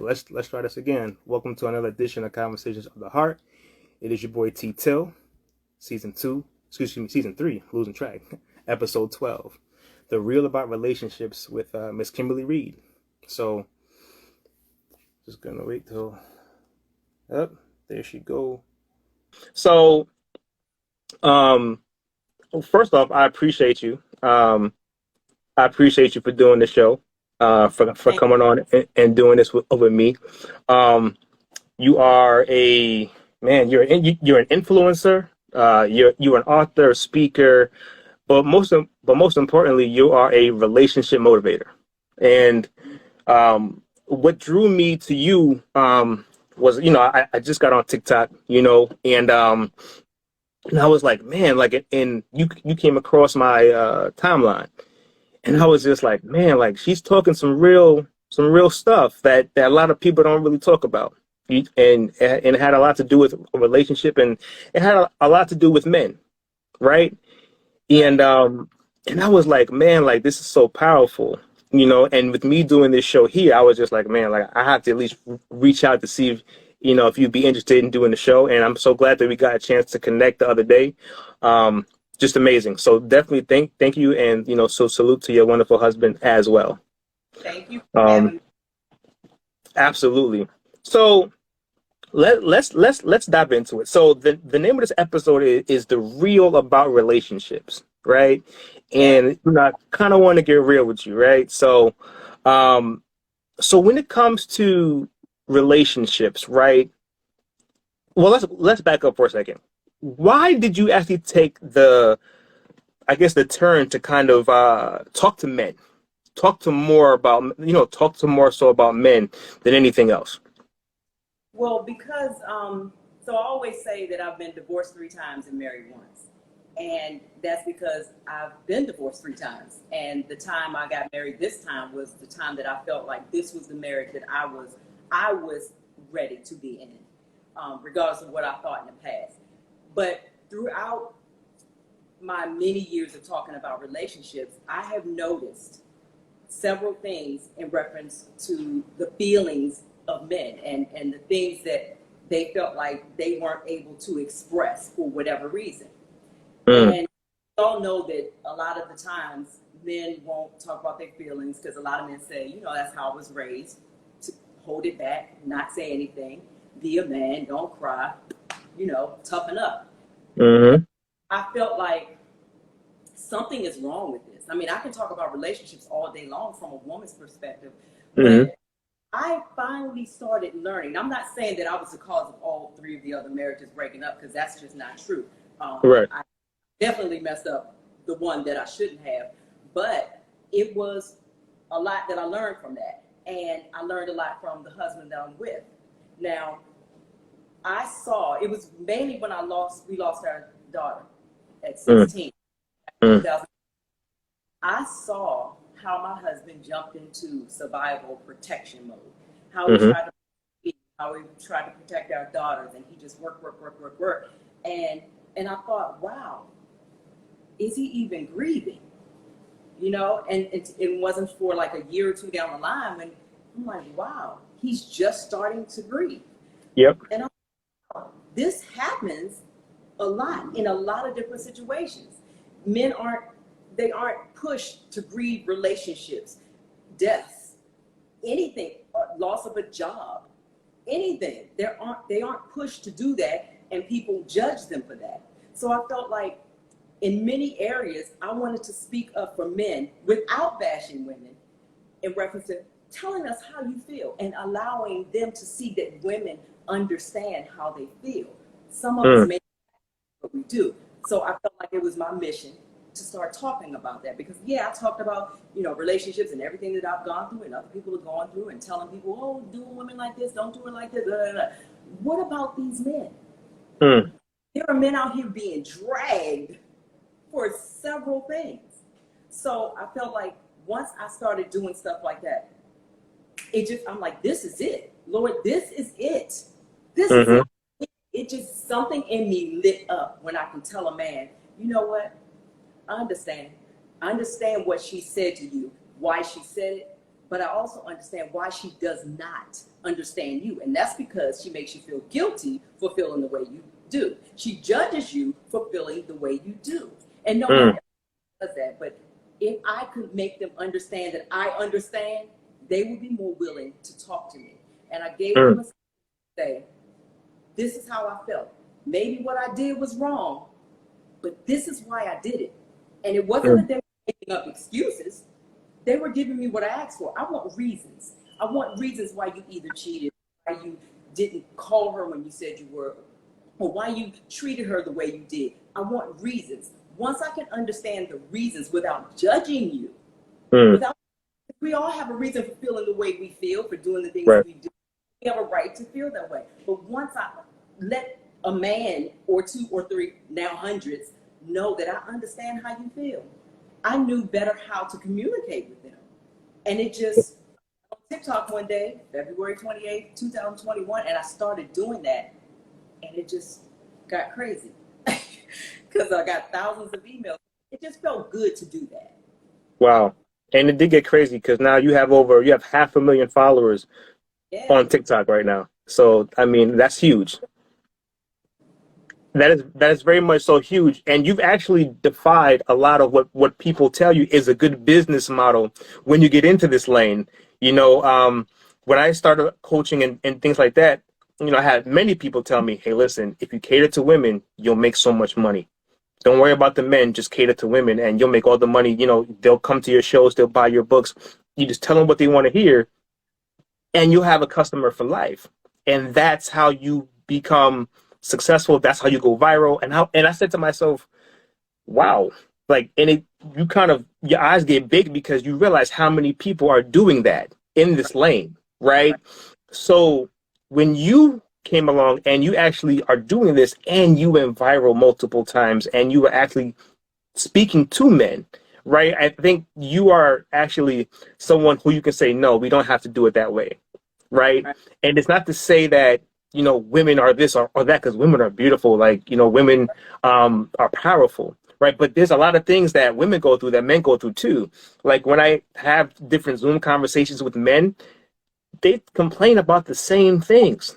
let's try this again. Welcome to another edition of Conversations of the Heart. It is your boy T Till, season two, excuse me, season three, losing track, episode 12, the real about relationships with Miss Kimberly Reed. So, just gonna wait till up. There she go. So, um, first off, I appreciate you. I appreciate you for doing the show, for Thank coming on and doing this with me. Um, you are a man. You're an influencer. You're an author, speaker, but most importantly, you are a relationship motivator. And what drew me to you was I just got on TikTok, and I was like, man, like, and you came across my timeline. And I was just like, man, like she's talking some real stuff that a lot of people don't really talk about. And it had a lot to do with a relationship, and it had a lot to do with men, right? right. And I was like, man, like this is so powerful, and with me doing this show here, I was just like, man, like I have to at least reach out to see if you'd be interested in doing the show. And I'm so glad that we got a chance to connect the other day. Um, just amazing. So definitely thank you, and so salute to your wonderful husband as well. Thank you for Um, having me. absolutely. So let's dive into it. So the name of this episode is the real about relationships, right? Yeah. And I kind of want to get real with you, right? Um, so when it comes to relationships, right? Well, let's back up for a second. Why did you actually take I guess, the turn to kind of talk to men, talk to more so about men than anything else? Well, because so I always say that I've been divorced 3 times and married once. And that's because I've been divorced 3 times. And the time I got married this time was the time that I felt like this was the marriage that I was ready to be in, regardless of what I thought in the past. But throughout my many years of talking about relationships, I have noticed several things in reference to the feelings of men and the things that they felt like they weren't able to express for whatever reason. Mm, And we all know that a lot of the times men won't talk about their feelings because a lot of men say, that's how I was raised, to hold it back, not say anything, be a man, don't cry, toughen up. mm-hmm, I felt like something is wrong with this. I mean, I can talk about relationships all day long from a woman's perspective, mm-hmm. but I finally started learning. I'm not saying that I was the cause of all 3 of the other marriages breaking up because that's just not true. Right. I definitely messed up the one that I shouldn't have, but it was a lot that I learned from that. And I learned a lot from the husband that I'm with. Now, I saw, it was mainly when we lost our daughter at Mm, 16, mm, 2000. I saw how my husband jumped into survival protection mode, how he mm-hmm. tried to protect our daughters, and he just work. And I thought, wow, is he even grieving? And it wasn't for like a year or two down the line when I'm like, wow, he's just starting to grieve. Yep. And this happens a lot in a lot of different situations. Men aren't pushed to grieve relationships, deaths, anything, loss of a job, anything. They aren't pushed to do that, and people judge them for that. So I felt like in many areas I wanted to speak up for men without bashing women in reference to telling us how you feel and allowing them to see that women understand how they feel. Some of us Mm, may what we do. So I felt like it was my mission to start talking about that because I talked about, relationships and everything that I've gone through and other people have gone through and telling people, oh, do a woman like this, don't do it like this. Blah, blah, blah. What about these men? mm, There are men out here being dragged for several things. So I felt like once I started doing stuff like that, I'm like, this is it. Lord, this is it. This is mm-hmm. it. It just, something in me lit up when I can tell a man, you know what? I understand. I understand what she said to you, why she said it, but I also understand why she does not understand you. And that's because she makes you feel guilty for feeling the way you do. She judges you for feeling the way you do. And no one does that. But if I could make them understand that I understand, they would be more willing to talk to me. And I gave them a say, this is how I felt. Maybe what I did was wrong, but this is why I did it. And it wasn't that they were making up excuses. They were giving me what I asked for. I want reasons. I want reasons why you either cheated, why you didn't call her when you said you were, or why you treated her the way you did. I want reasons. Once I can understand the reasons without judging you, we all have a reason for feeling the way we feel, for doing the things we do. We have a right to feel that way. But once I let a man or two or three, now hundreds, know that I understand how you feel, I knew better how to communicate with them. And it just, on TikTok one day, February 28th, 2021, and I started doing that, and it just got crazy. Because I got thousands of emails. It just felt good to do that. Wow. And it did get crazy because now you have 500,000 followers on TikTok right now. So, I mean, that's huge. That is very much so huge. And you've actually defied a lot of what people tell you is a good business model when you get into this lane. You know, when I started coaching and things like that, you know, I had many people tell me, hey, listen, if you cater to women, you'll make so much money. Don't worry about the men, just cater to women and you'll make all the money. You know, they'll come to your shows, they'll buy your books. You just tell them what they want to hear and you'll have a customer for life. And that's how you become successful. That's how you go viral. And I said to myself, wow, like, and you kind of, your eyes get big because you realize how many people are doing that in this lane, right? So when you came along and you actually are doing this and you went viral multiple times and you were actually speaking to men, right? I think you are actually someone who you can say, no, we don't have to do it that way, right? And it's not to say that, you know, women are this or that, because women are beautiful. Like, you know, women are powerful, right? But there's a lot of things that women go through that men go through too. Like when I have different Zoom conversations with men, they complain about the same things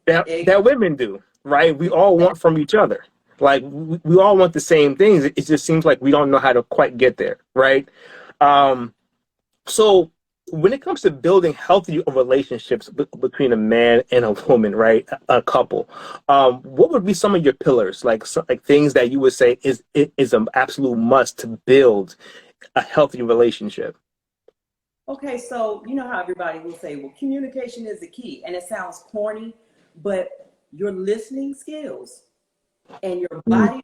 that women do, right? We all want from each other. Like we all want the same things. It just seems like we don't know how to quite get there, right? So when it comes to building healthy relationships between a man and a woman, right, a couple, what would be some of your pillars, like things that you would say is an absolute must to build a healthy relationship? Okay, so you know how everybody will say, well, communication is the key. And it sounds corny, but your listening skills and your body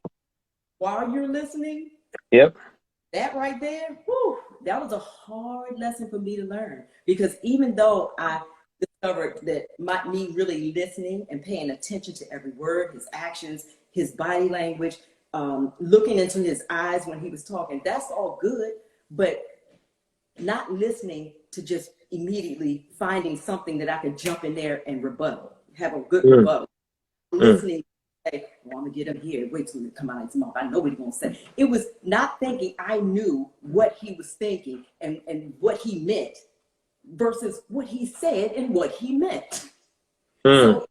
while you're listening, that right there, whew, that was a hard lesson for me to learn. Because even though I discovered that me really listening and paying attention to every word, his actions, his body language, looking into his eyes when he was talking, that's all good. But not listening to just immediately finding something that I could jump in there and rebuttal, have a good rebuttal. Listening, say, well, I'm gonna get him here. Wait till it come out of his mouth. I know what he's gonna say. It was not thinking I knew what he was thinking and what he meant versus what he said and what he meant. So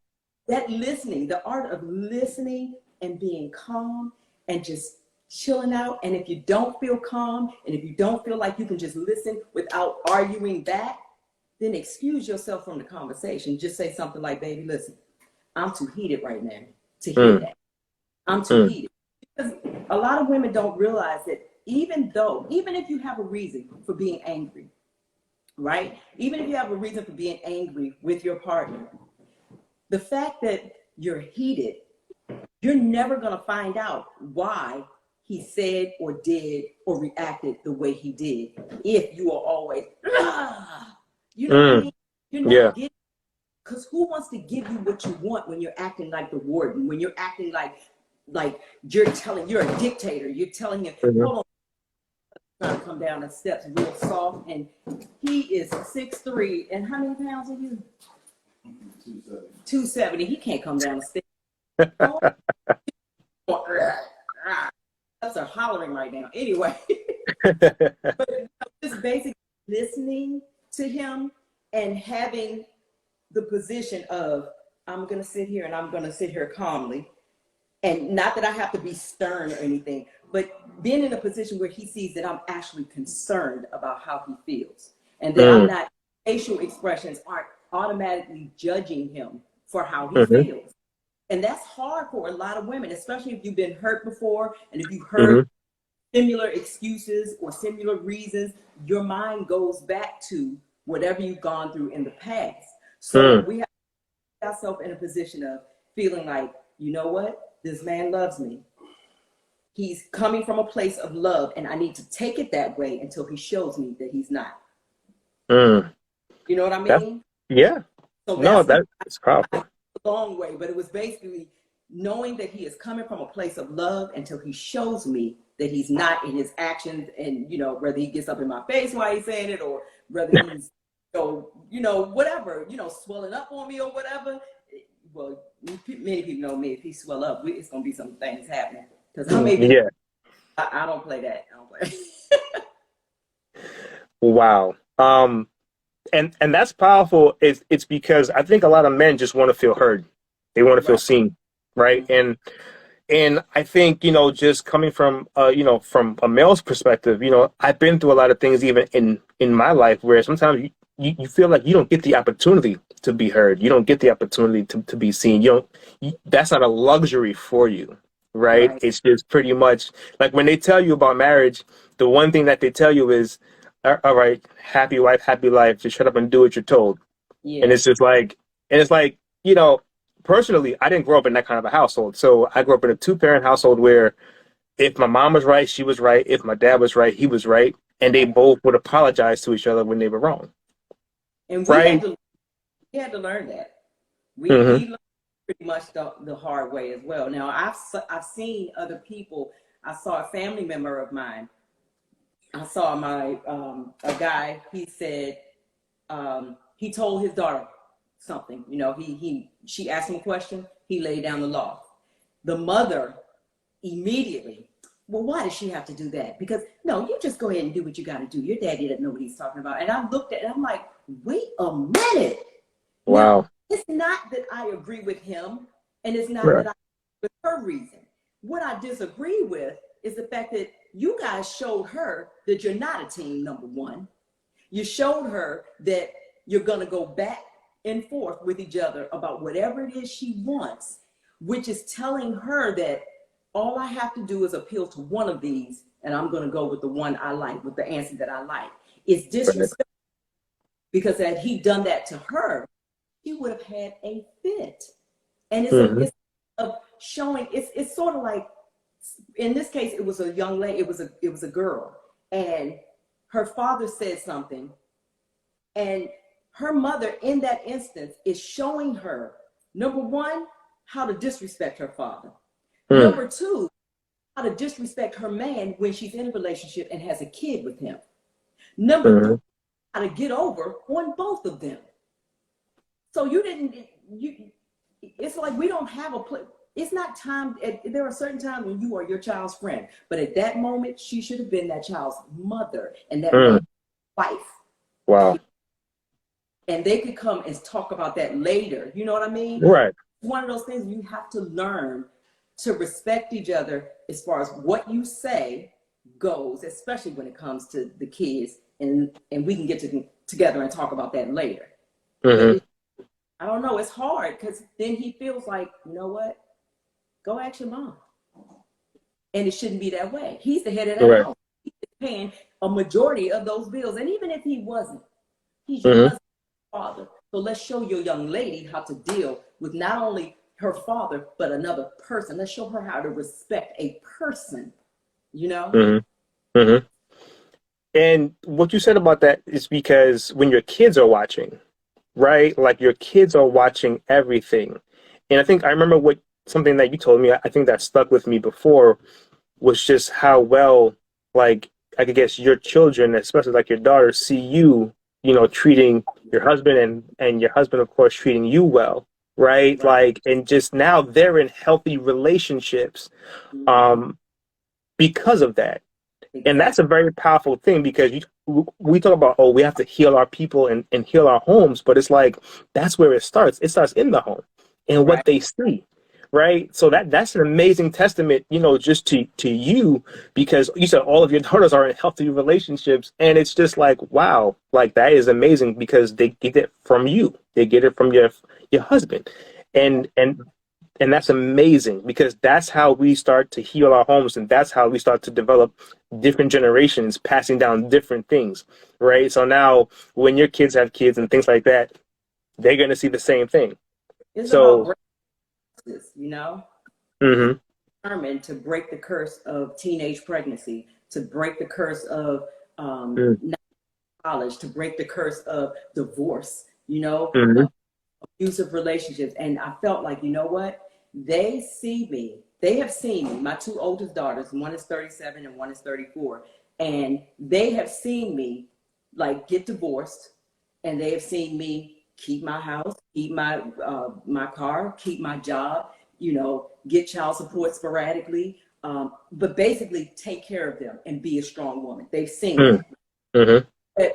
that listening, the art of listening and being calm and just chilling out. And if you don't feel calm and if you don't feel like you can just listen without arguing back, then excuse yourself from the conversation. Just say something like, baby, listen, I'm too heated right now to hear that. I'm too heated. Because a lot of women don't realize that even if you have a reason for being angry, right? Even if you have a reason for being angry with your partner, the fact that you're heated, you're never going to find out why he said or did or reacted the way he did if you are always, you know what I mean? You're not getting, because who wants to give you what you want when you're acting like the warden, when you're acting like you're a dictator, you're telling him, hold on, trying to come down the steps real soft, and he is 6'3", and how many pounds are you? 270. He can't come down the steps. That's a hollering right now. Anyway, but just basically listening to him and having the position of, I'm going to sit here and I'm going to sit here calmly. And not that I have to be stern or anything, but being in a position where he sees that I'm actually concerned about how he feels. And that I'm not, facial expressions aren't automatically judging him for how he feels. And that's hard for a lot of women, especially if you've been hurt before and if you've heard similar excuses or similar reasons, your mind goes back to whatever you've gone through in the past. So we have to put ourselves in a position of feeling like, you know what, this man loves me. He's coming from a place of love, and I need to take it that way until he shows me that he's not. You know what I mean? Yeah. So No, that's powerful. A long way, but it was basically knowing that he is coming from a place of love until he shows me that he's not in his actions, and you know, whether he gets up in my face while he's saying it, or whether he's whatever, swelling up on me or whatever. Well, many people know me. If he swell up, it's gonna be some things happening, because I don't play that. I don't play. Wow. And that's powerful. It's because I think a lot of men just want to feel heard. They want to feel seen, right? And I think, just coming from from a male's perspective, I've been through a lot of things even in my life where sometimes you feel like you don't get the opportunity to be heard. You don't get the opportunity to be seen. That's not a luxury for you, right? It's just pretty much like when they tell you about marriage, the one thing that they tell you is, all right, happy wife, happy life. Just shut up and do what you're told. Yeah. And it's just like, personally, I didn't grow up in that kind of a household. So I grew up in a 2-parent household where if my mom was right, she was right. If my dad was right, he was right. And they both would apologize to each other when they were wrong. And we had to learn that. We learned pretty much the hard way as well. Now, I've seen other people. I saw a family member of mine. I saw a guy. He said he told his daughter something. She asked him a question. He laid down the law. The mother immediately, well, why does she have to do that? Because no, you just go ahead and do what you got to do. Your daddy doesn't know what he's talking about. And I looked at it. I'm like, wait a minute. Wow. Now, it's not that I agree with him, and it's not that I agree with her reason. What I disagree with is the fact that you guys showed her that you're not a team, number one. You showed her that you're going to go back and forth with each other about whatever it is she wants, which is telling her that all I have to do is appeal to one of these, and I'm going to go with the one I like, with the answer that I like. It's disrespectful, because had he done that to her, she would have had a fit. And it's showing, it's sort of like, in this case, it was a young lady, it was a girl, and her father said something, and her mother in that instance is showing her, number one, how to disrespect her father. Number two, how to disrespect her man when she's in a relationship and has a kid with him. Number three, how to get over on both of them. So it's like we don't have a place. It's not time. There are certain times when you are your child's friend, but at that moment, she should have been that child's mother and that man's wife. Wow. And they could come and talk about that later. You know what I mean? Right. One of those things you have to learn to respect each other as far as what you say goes, especially when it comes to the kids. And we can get together and talk about that later. I don't know. It's hard because then he feels like, you know what? Go ask your mom. And it shouldn't be that way. He's the head of the house. He's paying a majority of those bills. And even if he wasn't, he's your husband's father. So let's show your young lady how to deal with not only her father, but another person. Let's show her how to respect a person, And what you said about that is because when your kids are watching, right? Like your kids are watching everything. And I remember something that you told me, I think that stuck with me before, was just how well, like, I could guess your children, especially like your daughter, see you, treating your husband and your husband, of course, treating you well, right? Like, and just now they're in healthy relationships because of that. Exactly. And that's a very powerful thing because we talk about, oh, we have to heal our people and heal our homes, but it's like that's where it starts. It starts in the home and what Right. they see, right? So that's an amazing testament, just to you, because you said all of your daughters are in healthy relationships, and it's just like, wow, like that is amazing because they get it from you, they get it from your husband, and that's amazing because that's how we start to heal our homes, and that's how we start to develop different generations passing down different things, right? So now when your kids have kids and things like that, they're going to see the same thing. It's about So, breakfast, you know? mm-hmm, Determined to break the curse of teenage pregnancy, to break the curse of not college, to break the curse of divorce, mm-hmm, abusive relationships. And I felt like, you know what? They have seen me, my two oldest daughters, one is 37 and one is 34. And they have seen me like get divorced, and they have seen me keep my house, keep my car, keep my job, get child support sporadically, but basically take care of them and be a strong woman. They've seen that. mm-hmm, But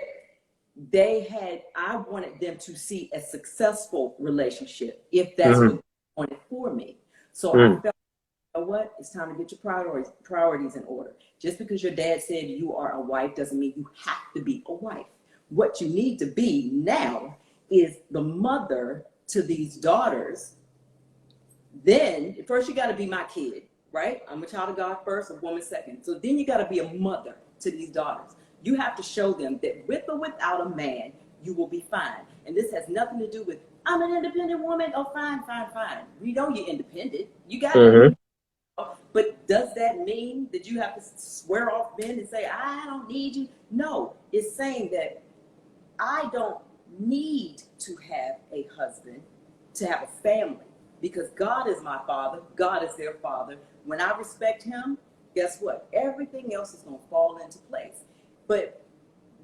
I wanted them to see a successful relationship if that's mm-hmm, what they wanted for me. So I mm-hmm, felt, you know what? It's time to get your priorities in order. Just because your dad said you are a wife doesn't mean you have to be a wife. What you need to be now is the mother to these daughters. Then first you got to be my kid, right? I'm a child of God first, a woman second. So then you got to be a mother to these daughters. You have to show them that with or without a man, you will be fine. And this has nothing to do with, I'm an independent woman. Oh, fine, fine, fine. We know you're independent. You got mm-hmm, it. But does that mean that you have to swear off men and say, I don't need you? No, it's saying that I don't need to have a husband to have a family, because God is my father. God is their father. When I respect him, guess what? Everything else is going to fall into place. But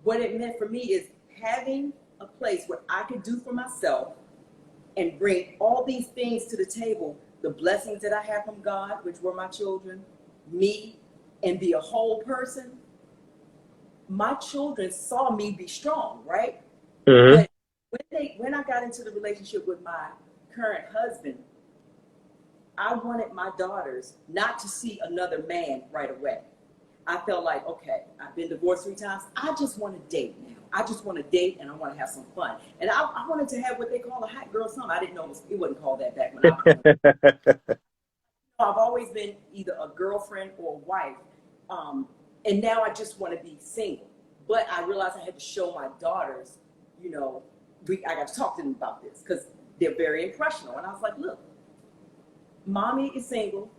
what it meant for me is having a place where I could do for myself and bring all these things to the table, the blessings that I have from God, which were my children, me, and be a whole person. My children saw me be strong, right? mm-hmm. But when I got into the relationship with my current husband, I wanted my daughters not to see another man right away. I felt like, okay, I've been divorced 3 times. I just want to date now. I just want to date and I want to have some fun. And I wanted to have what they call a hot girl summer. I didn't know it wasn't called that back when I was young. I've always been either a girlfriend or a wife. And now I just want to be single. But I realized I had to show my daughters, I got to talk to them about this because they're very impressionable. And I was like, look, mommy is single.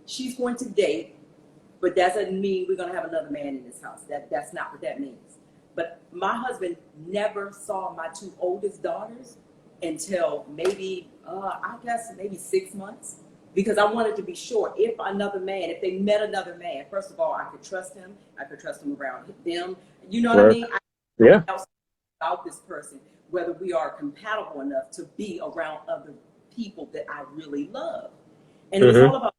She's going to date, but that doesn't mean we're going to have another man in this house. That's not what that means. But my husband never saw my 2 oldest daughters until maybe 6 months, because I wanted to be sure if they met another man, first of all, I could trust him. I could trust him around them. You know what I Right. mean? Yeah. About this person, whether we are compatible enough to be around other people that I really love. And it was Mm-hmm, all about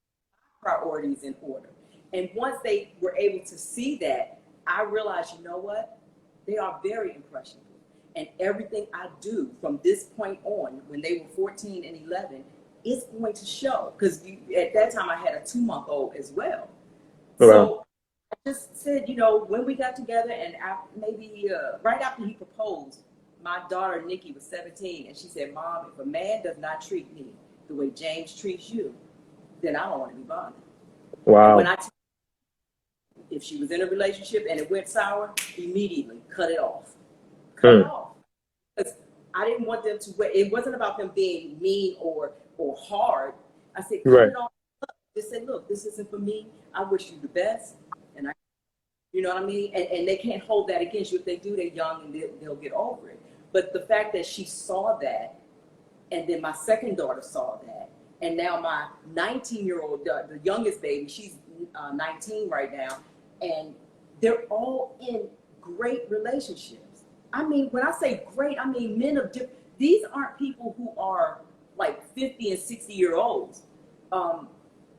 priorities in order. And once they were able to see that, I realized, you know what? They are very impressionable. And everything I do from this point on, when they were 14 and 11, is going to show. Because at that time, I had a 2-month-old as well. wow, So I just said, when we got together, and maybe right after he proposed, my daughter, Nikki, was 17. And she said, Mom, if a man does not treat me the way James treats you, then I don't want to be bothered. And when wow. if she was in a relationship and it went sour, immediately cut it off. Cut it Mm, off. Because I didn't want them to wait. It wasn't about them being mean or hard. I said, cut right. it off. Just say, look, this isn't for me. I wish you the best. And you know what I mean? And they can't hold that against you. If they do, they're young and they'll get over it. But the fact that she saw that, and then my second daughter saw that, and now my 19-year-old, the youngest baby, she's 19 right now, and they're all in great relationships. I mean, when I say great, I mean men of different. These aren't people who are like 50 and 60-year-olds.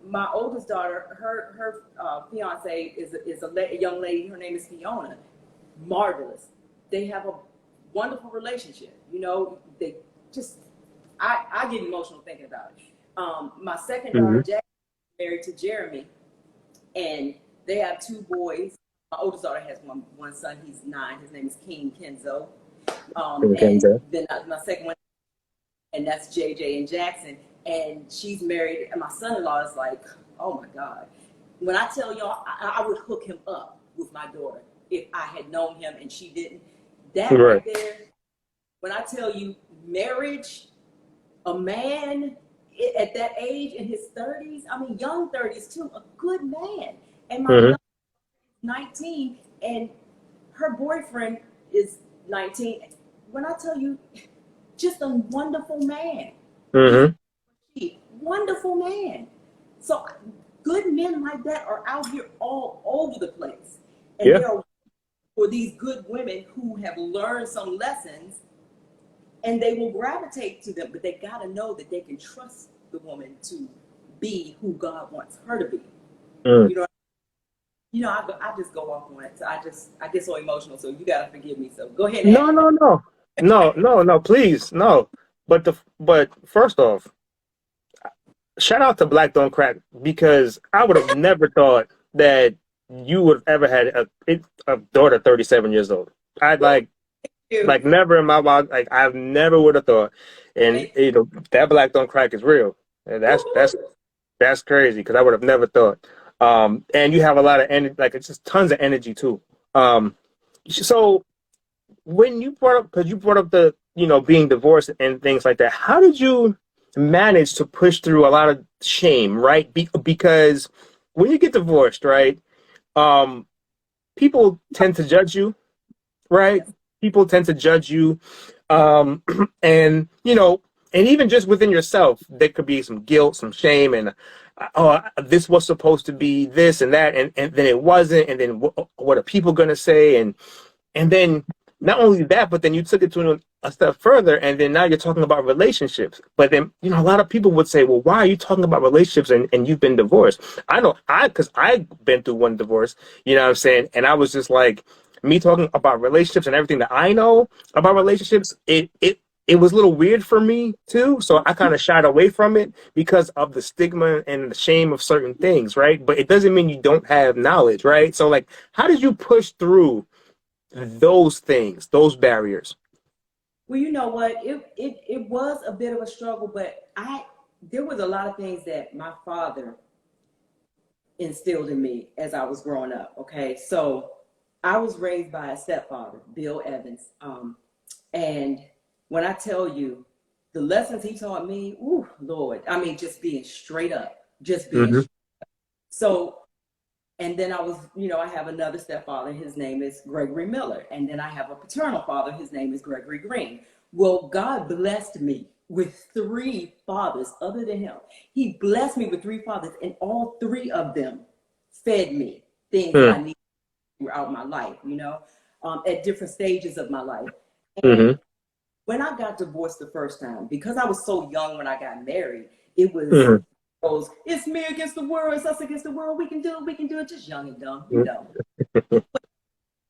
My oldest daughter, her fiance is a young lady. Her name is Fiona. marvelous. They have a wonderful relationship. You know, they just, I get emotional thinking about it. My second daughter, Jack, married to Jeremy, and they have two boys. My oldest daughter has one son. He's 9. His name is King Kenzo. And then my second one, and that's JJ and Jackson. And she's married, and my son-in-law is like, oh my God. When I tell y'all, I would hook him up with my daughter if I had known him and she didn't. That right there, when I tell you marriage, a man at that age in his 30s, I mean young 30s too, a good man. And my young 19 and her boyfriend is 19. When I tell you, just a wonderful man. Wonderful man. So good men like that are out here all over the place. And there are for these good women who have learned some lessons, and they will gravitate to them, but they got to know that they can trust the woman to be who God wants her to be. You know, I just go off on it. So I get so emotional. So you got to forgive me. So go ahead. No, please, no. But first off, shout out to Black Don't Crack, because I would have never thought that you would have ever had a daughter 37 years old. I'd like never in my mind, like I never would have thought. And you know, that Black Don't Crack is real. And that's crazy, because I would have never thought. And you have a lot of energy, like it's just tons of energy too. So when you brought up, because you brought up the, you know, being divorced and things like that, how did you manage to push through a lot of shame, right? Because when you get divorced, right, people tend to judge you, right? People tend to judge you, and you know, and even just within yourself, there could be some guilt, some shame, and oh, this was supposed to be this and that, and then it wasn't, and then what are people gonna say, and then not only that, but then you took it to a step further, and then now you're talking about relationships. But then, you know, a lot of people would say, well, why are you talking about relationships and you've been divorced? I know, because I've been through one divorce, you know what I'm saying? And I was just like, me talking about relationships and everything that I know about relationships, it was a little weird for me too. So I kind of shied away from it because of the stigma and the shame of certain things, right? But it doesn't mean you don't have knowledge, right? So like, how did you push through those things, those barriers? Well, you know what, it was a bit of a struggle, but there was a lot of things that my father instilled in me as I was growing up. Okay, so I was raised by a stepfather, Bill Evans, and when I tell you the lessons he taught me, ooh, Lord, I mean, just being straight up, just being straight up. So. And then I was, you know, I have another stepfather, his name is Gregory Miller. And then I have a paternal father, his name is Gregory Green. Well, God blessed me with 3 fathers other than him. He blessed me with 3 fathers, and all 3 of them fed me things that I needed throughout my life, you know, at different stages of my life. And when I got divorced the first time, because I was so young when I got married, it was... it's me against the world, it's us against the world, we can do it, just young and dumb, you know.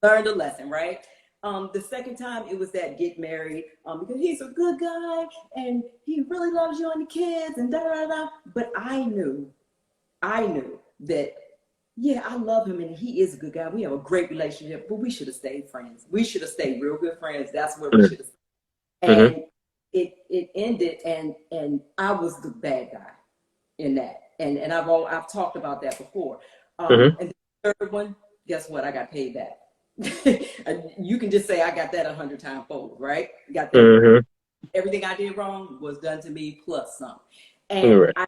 Learned a lesson, right? The second time it was that get married, because he's a good guy and he really loves you and the kids and da da da. But I knew that, yeah, I love him and he is a good guy. We have a great relationship, but we should have stayed friends. We should have stayed real good friends. That's where we should have stayed. And it ended, and I was the bad guy in that, and I've talked about that before. And the third one, guess what? I got paid back. You can just say I got that 100 times fold, right? Got that. Everything I did wrong was done to me plus some, and I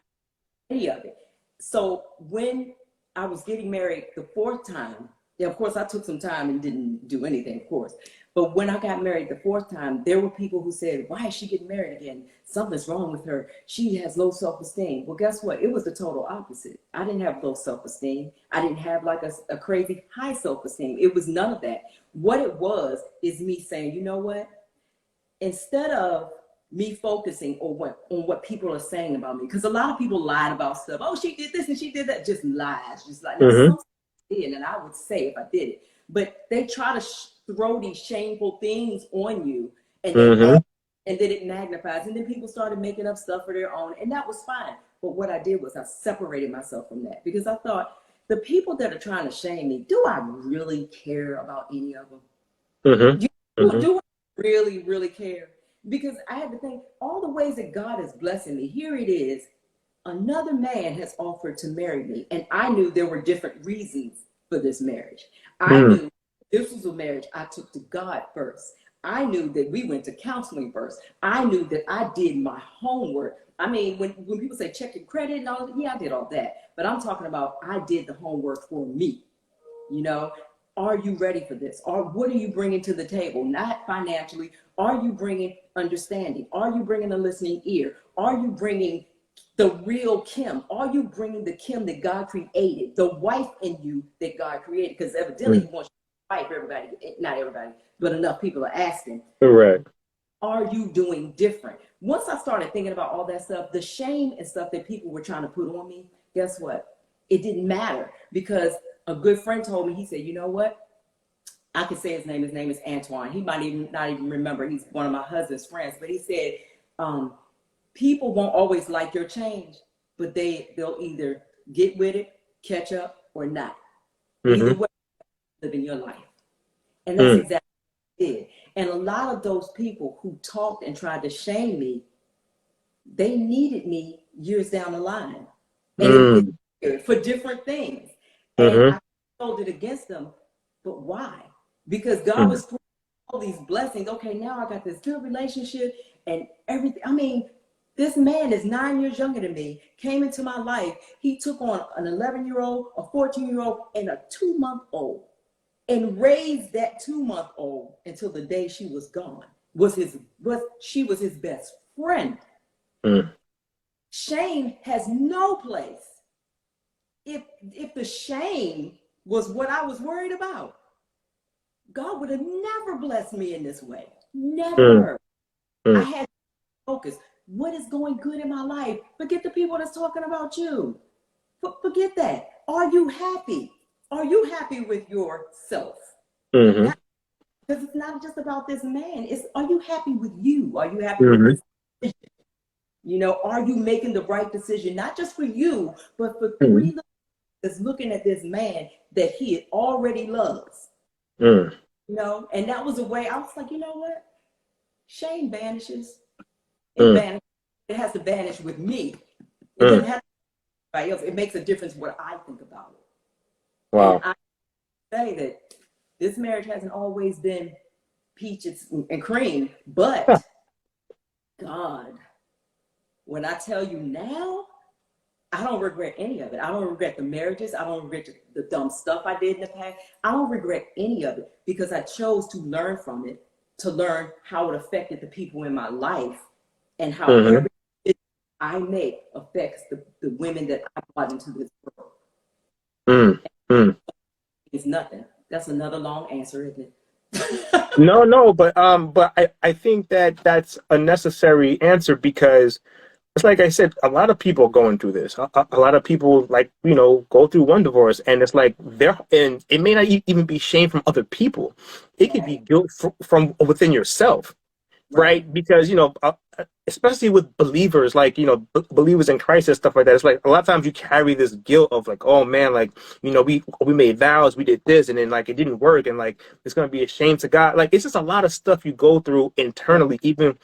didn't any of it. So when I was getting married the 4th time, yeah, of course I took some time and didn't do anything, of course. But when I got married the 4th time, there were people who said, why is she getting married again? Something's wrong with her. She has low self-esteem. Well, guess what? It was the total opposite. I didn't have low self-esteem. I didn't have like a crazy high self-esteem. It was none of that. What it was is me saying, you know what? Instead of me focusing on what people are saying about me, because a lot of people lied about stuff. Oh, she did this and she did that. Just lies. Just like, and I would say if I did it. But they try to throw these shameful things on you, and Mm-hmm. and then it magnifies, and then people started making up stuff for their own, and that was fine. But what I did was I separated myself from that, because I thought, the people that are trying to shame me, do I really care about any of them? Mm-hmm. Do I really, really care? Because I had to think, all the ways that God is blessing me, here it is. Another man has offered to marry me, and I knew there were different reasons for this marriage. I Mm-hmm. knew this was a marriage I took to God first. I knew that we went to counseling first. I knew that I did my homework. I mean, when people say check your credit and all, yeah, I did all that. But I'm talking about, I did the homework for me. You know, are you ready for this? Or what are you bringing to the table? Not financially. Are you bringing understanding? Are you bringing a listening ear? Are you bringing the real Kim? Are you bringing the Kim that God created, the wife in you that God created? Because evidently He wants you to wife everybody, not everybody, but enough people are asking. Correct. Are you doing different? Once I started thinking about all that stuff, the shame and stuff that people were trying to put on me, guess what? It didn't matter, because a good friend told me, he said, you know what? I can say his name. His name is Antoine. He might even not even remember. He's one of my husband's friends. But he said, people won't always like your change, but they'll either get with it, catch up, or not. Either Mm-hmm. way, live in your life. And that's exactly what I did. And a lot of those people who talked and tried to shame me, they needed me years down the line. And it's for different things. And Mm-hmm. I held it against them. But why? Because God Mm-hmm. was throwing all these blessings. Okay, now I got this good relationship and everything. I mean, this man is 9 years younger than me, came into my life. He took on an 11-year-old, a 14-year-old, and a 2-month-old, and raised that 2-month-old until the day she was gone. She was his best friend. Mm. Shame has no place. If the shame was what I was worried about, God would have never blessed me in this way. Never. I had to focus. What is going good in my life? Forget the people that's talking about you. Forget that. Are you happy? Are you happy with yourself? Mm-hmm. Because it's not just about this man. Are you happy with you? Are you happy Mm-hmm. with this? You know, are you making the right decision, not just for you, but for three that's looking at this man that he already loves? Mm. You know, and that was a way I was like, you know what? Shame vanishes. It Mm. vanishes. It has to vanish with me. It Mm. doesn't have to be anybody else. It makes a difference what I think about it. And Wow. I say that this marriage hasn't always been peaches and cream, but God, when I tell you now, I don't regret any of it. I don't regret the marriages. I don't regret the dumb stuff I did in the past. I don't regret any of it, because I chose to learn from it, to learn how it affected the people in my life, and how Mm-hmm. every decision I make affects the women that I brought into this world. Mm. Mm. It's nothing. That's another long answer, isn't it? No, but I think that that's a necessary answer, because it's like I said, a lot of people going through this. A lot of people, like, go through one divorce, and it's like and it may not even be shame from other people. It could be Right, guilt from within yourself, right, right? Because especially with believers, like believers in Christ and stuff like that. It's like a lot of times you carry this guilt of like, oh man, like we made vows, we did this, and then like it didn't work, and like it's gonna be a shame to God. Like it's just a lot of stuff you go through internally, even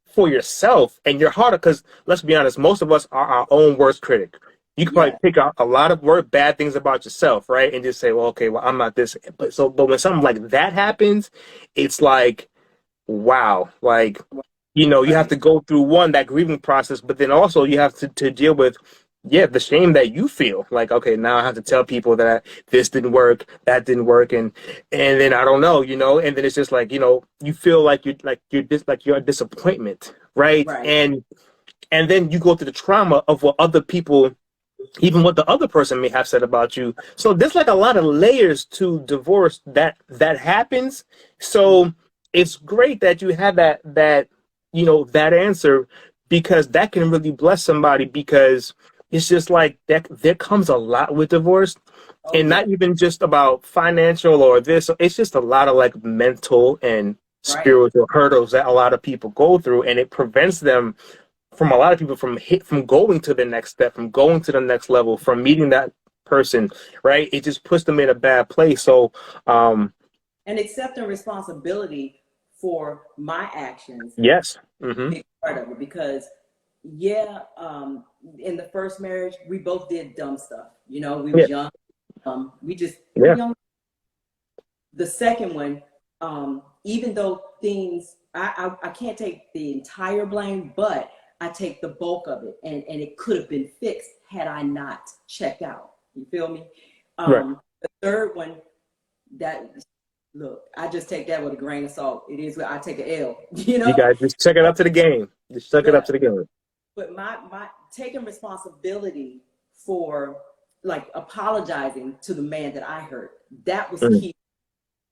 for yourself and your heart. Because let's be honest, most of us are our own worst critic. You can probably yeah, pick out a lot of bad things about yourself, right? And just say, well, okay, well, I'm not this. But when something like that happens, it's like, wow, like, you have right, to go through that grieving process, but then also you have to deal with, yeah, the shame that you feel. Like, okay, now I have to tell people that this didn't work, that didn't work, and then I don't know, and then it's just like, you feel like you're a disappointment, right? right, And then you go through the trauma of what other people, even what the other person may have said about you. So there's like a lot of layers to divorce that happens. So it's great that you have that answer, because that can really bless somebody, because it's just like that. There comes a lot with divorce, Oh and yeah, not even just about financial or this. It's just a lot of like mental and right. spiritual hurdles that a lot of people go through, and it prevents them from a lot of people from going to the next step, from going to the next level, from meeting that person, right? It just puts them in a bad place. So, And accepting responsibility for my actions, yes. Mm-hmm. big part of it, because yeah, in the first marriage we both did dumb stuff. You know, we Yeah. was young. We were Yeah. young. The second one, even though things, I can't take the entire blame, but I take the bulk of it, and it could have been fixed had I not checked out. You feel me? Right. The third one, that look, I just take that with a grain of salt. It is what I take a L, you You know. guys just check it up to the game. Just check it up But to the game. my taking responsibility for, like, apologizing to the man that I hurt, that was Mm. key.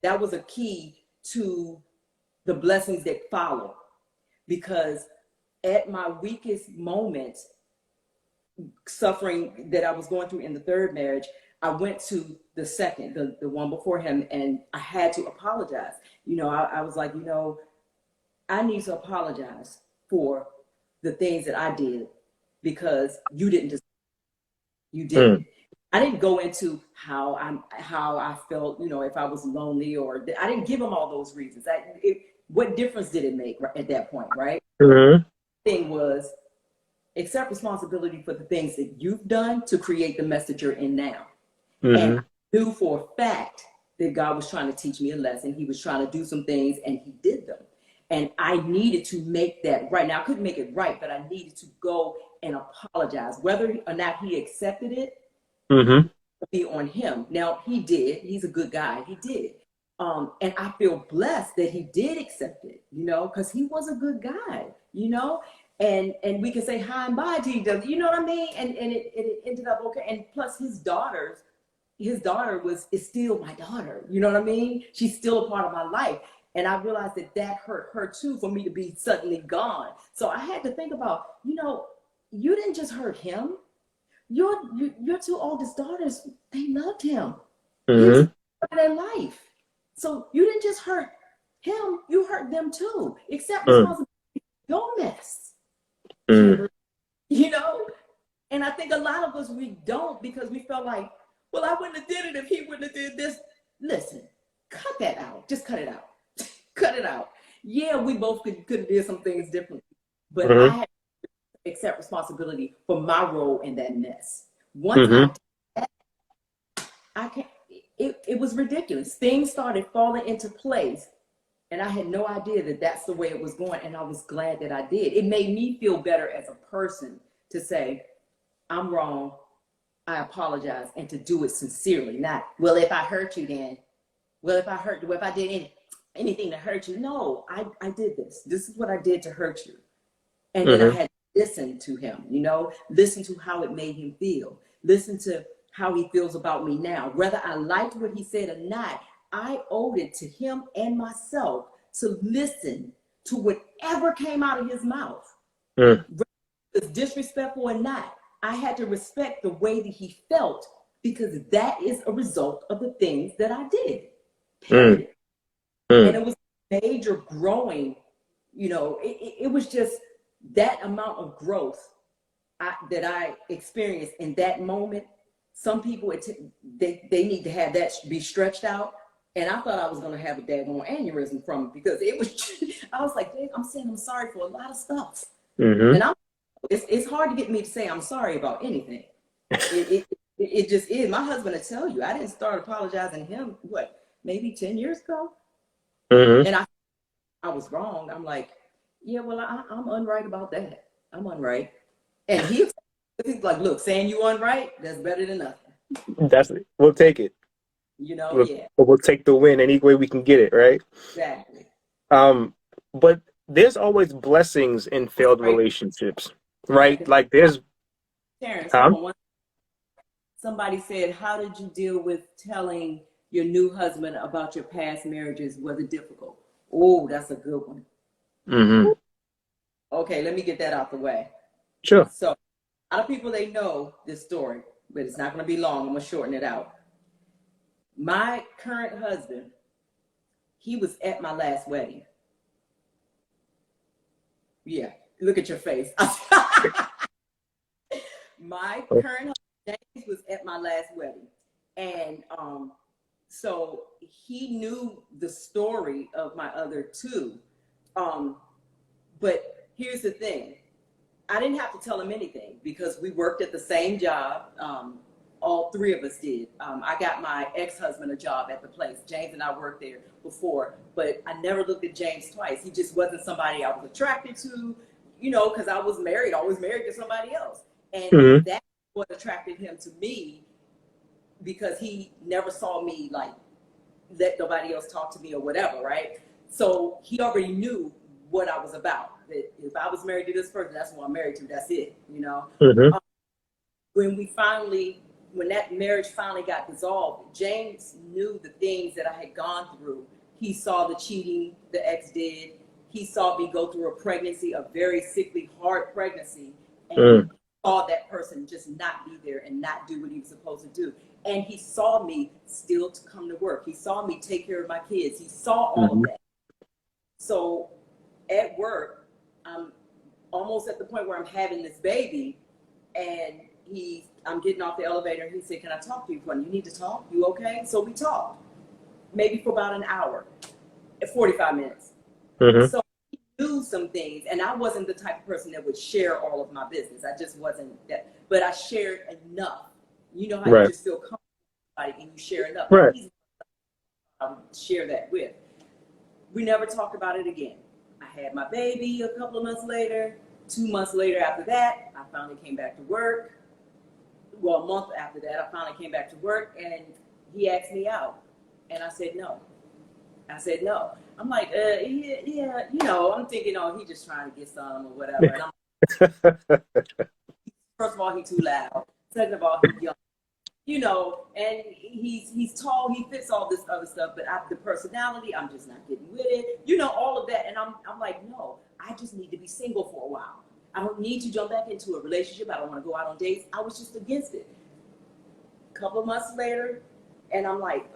That was a key to the blessings that follow, because at my weakest moment, suffering that I was going through in the third marriage, I went to the second, the one before him, and I had to apologize. You know, I was like, you know, I need to apologize for the things that I did, because you didn't just, you didn't. Mm. I didn't go into how I felt, you know, if I was lonely, or I didn't give him all those reasons. What difference did it make at that point, right? Mm-hmm. Thing was, accept responsibility for the things that you've done to create the mess that you're in now. And Mm-hmm. I knew for a fact that God was trying to teach me a lesson. He was trying to do some things, and he did them. And I needed to make that right. Now, I couldn't make it right, but I needed to go and apologize. Whether or not he accepted it Mm-hmm. would be on him. Now, he did. He's a good guy. He did. And I feel blessed that he did accept it, you know, because he was a good guy, you know. And we can say hi and bye to each other, you know what I mean? And it ended up okay. And plus his daughter is still my daughter. You know what I mean? She's still a part of my life. And I realized that that hurt her too, for me to be suddenly gone. So I had to think about, you know, you didn't just hurt him. Your two oldest daughters, they loved him. He was Mm-hmm. part of their life. So you didn't just hurt him, you hurt them too. Accept Mm. responsibility for your mess, Mm. Kimberly. You know? And I think a lot of us, we don't, because we felt like, well, I wouldn't have did it if he wouldn't have did this. Listen, cut that out. Just cut it out. Cut it out. Yeah, we both could have did some things differently, but I Mm-hmm. had to accept responsibility for my role in that mess. Once I Mm-hmm. did that, I can't. It was ridiculous. Things started falling into place, and I had no idea that that's the way it was going. And I was glad that I did. It made me feel better as a person to say, I'm wrong, I apologize, and to do it sincerely. Not, well, if I hurt you, then, well, if I did anything to hurt you. No, I did this. This is what I did to hurt you. And then I Mm-hmm. had to listen to him, you know, listen to how it made him feel, listen to how he feels about me now. Whether I liked what he said or not, I owed it to him and myself to listen to whatever came out of his mouth, Mm. whether it was disrespectful or not. I had to respect the way that he felt, because that is a result of the things that I did, Mm. period. And Mm. it was major growing, you know, it was just that amount of growth that I experienced in that moment. Some people, they need to have that be stretched out. And I thought I was going to have a daggone aneurysm from it, because it was, I was like, I'm saying I'm sorry for a lot of stuff. Mm-hmm. And it's hard to get me to say I'm sorry about anything. It just is. My husband will tell you, I didn't start apologizing to him, what, maybe 10 years ago? Mm-hmm. And I was wrong. I'm like, yeah, well, I'm unright about that. I'm unright. And he's like, look, saying you unright, that's better than nothing. That's it. We'll take it. You know, We'll, yeah, we'll take the win any way we can get it, right? exactly. Um, but there's always blessings in failed Right. relationships, right? Like there's, Terrence, hold huh? on. Somebody said, how did you deal with telling your new husband about your past marriages? Was it difficult? Oh, that's a good one. Mm-hmm. Okay, let me get that out the way. Sure. So A lot of people, they know this story, but it's not going to be long. I'm going to shorten it out. My current husband, he was at my last wedding. Yeah, look at your face. My current husband, James, was at my last wedding. And so he knew the story of my other two. But here's the thing. I didn't have to tell him anything because we worked at the same job. All three of us did. I got my ex-husband a job at the place. James and I worked there before, but I never looked at James twice. He just wasn't somebody I was attracted to, you know, because I was married, always married to somebody else. And that's what attracted him to me, because he never saw me like let nobody else talk to me or whatever, right? So he already knew what I was about. That if I was married to this person, that's who I'm married to. That's it, you know. When that marriage finally got dissolved, James knew the things that I had gone through. He saw the cheating the ex did. He saw me go through a pregnancy, a very sickly, hard pregnancy, and saw that person just not be there and not do what he was supposed to do. And he saw me still to come to work. He saw me take care of my kids. He saw all of that. So at work, I'm almost at the point where I'm having this baby, and I'm getting off the elevator, and he said, "Can I talk to you for a minute? You need to talk? You okay?" So we talked, maybe for about an hour, 45 minutes. So he knew some things, and I wasn't the type of person that would share all of my business. I just wasn't that, but I shared enough. You know how you just feel comfortable with somebody and you share enough. Right. I would share that with. We never talked about it again. I had my baby a couple of months later. 2 months later after that, I finally came back to work. Well, a month after that, I finally came back to work, and he asked me out. And I said no. I'm like, yeah, you know, I'm thinking, oh, he just trying to get some or whatever. And I'm, first of all, he's too loud. Second of all, he's young. You know, and he's tall, he fits all this other stuff, but the personality, I'm just not getting with it. You know, all of that. And I'm like, no, I just need to be single for a while. I don't need to jump back into a relationship. I don't want to go out on dates. I was just against it. A couple of months later, and I'm like,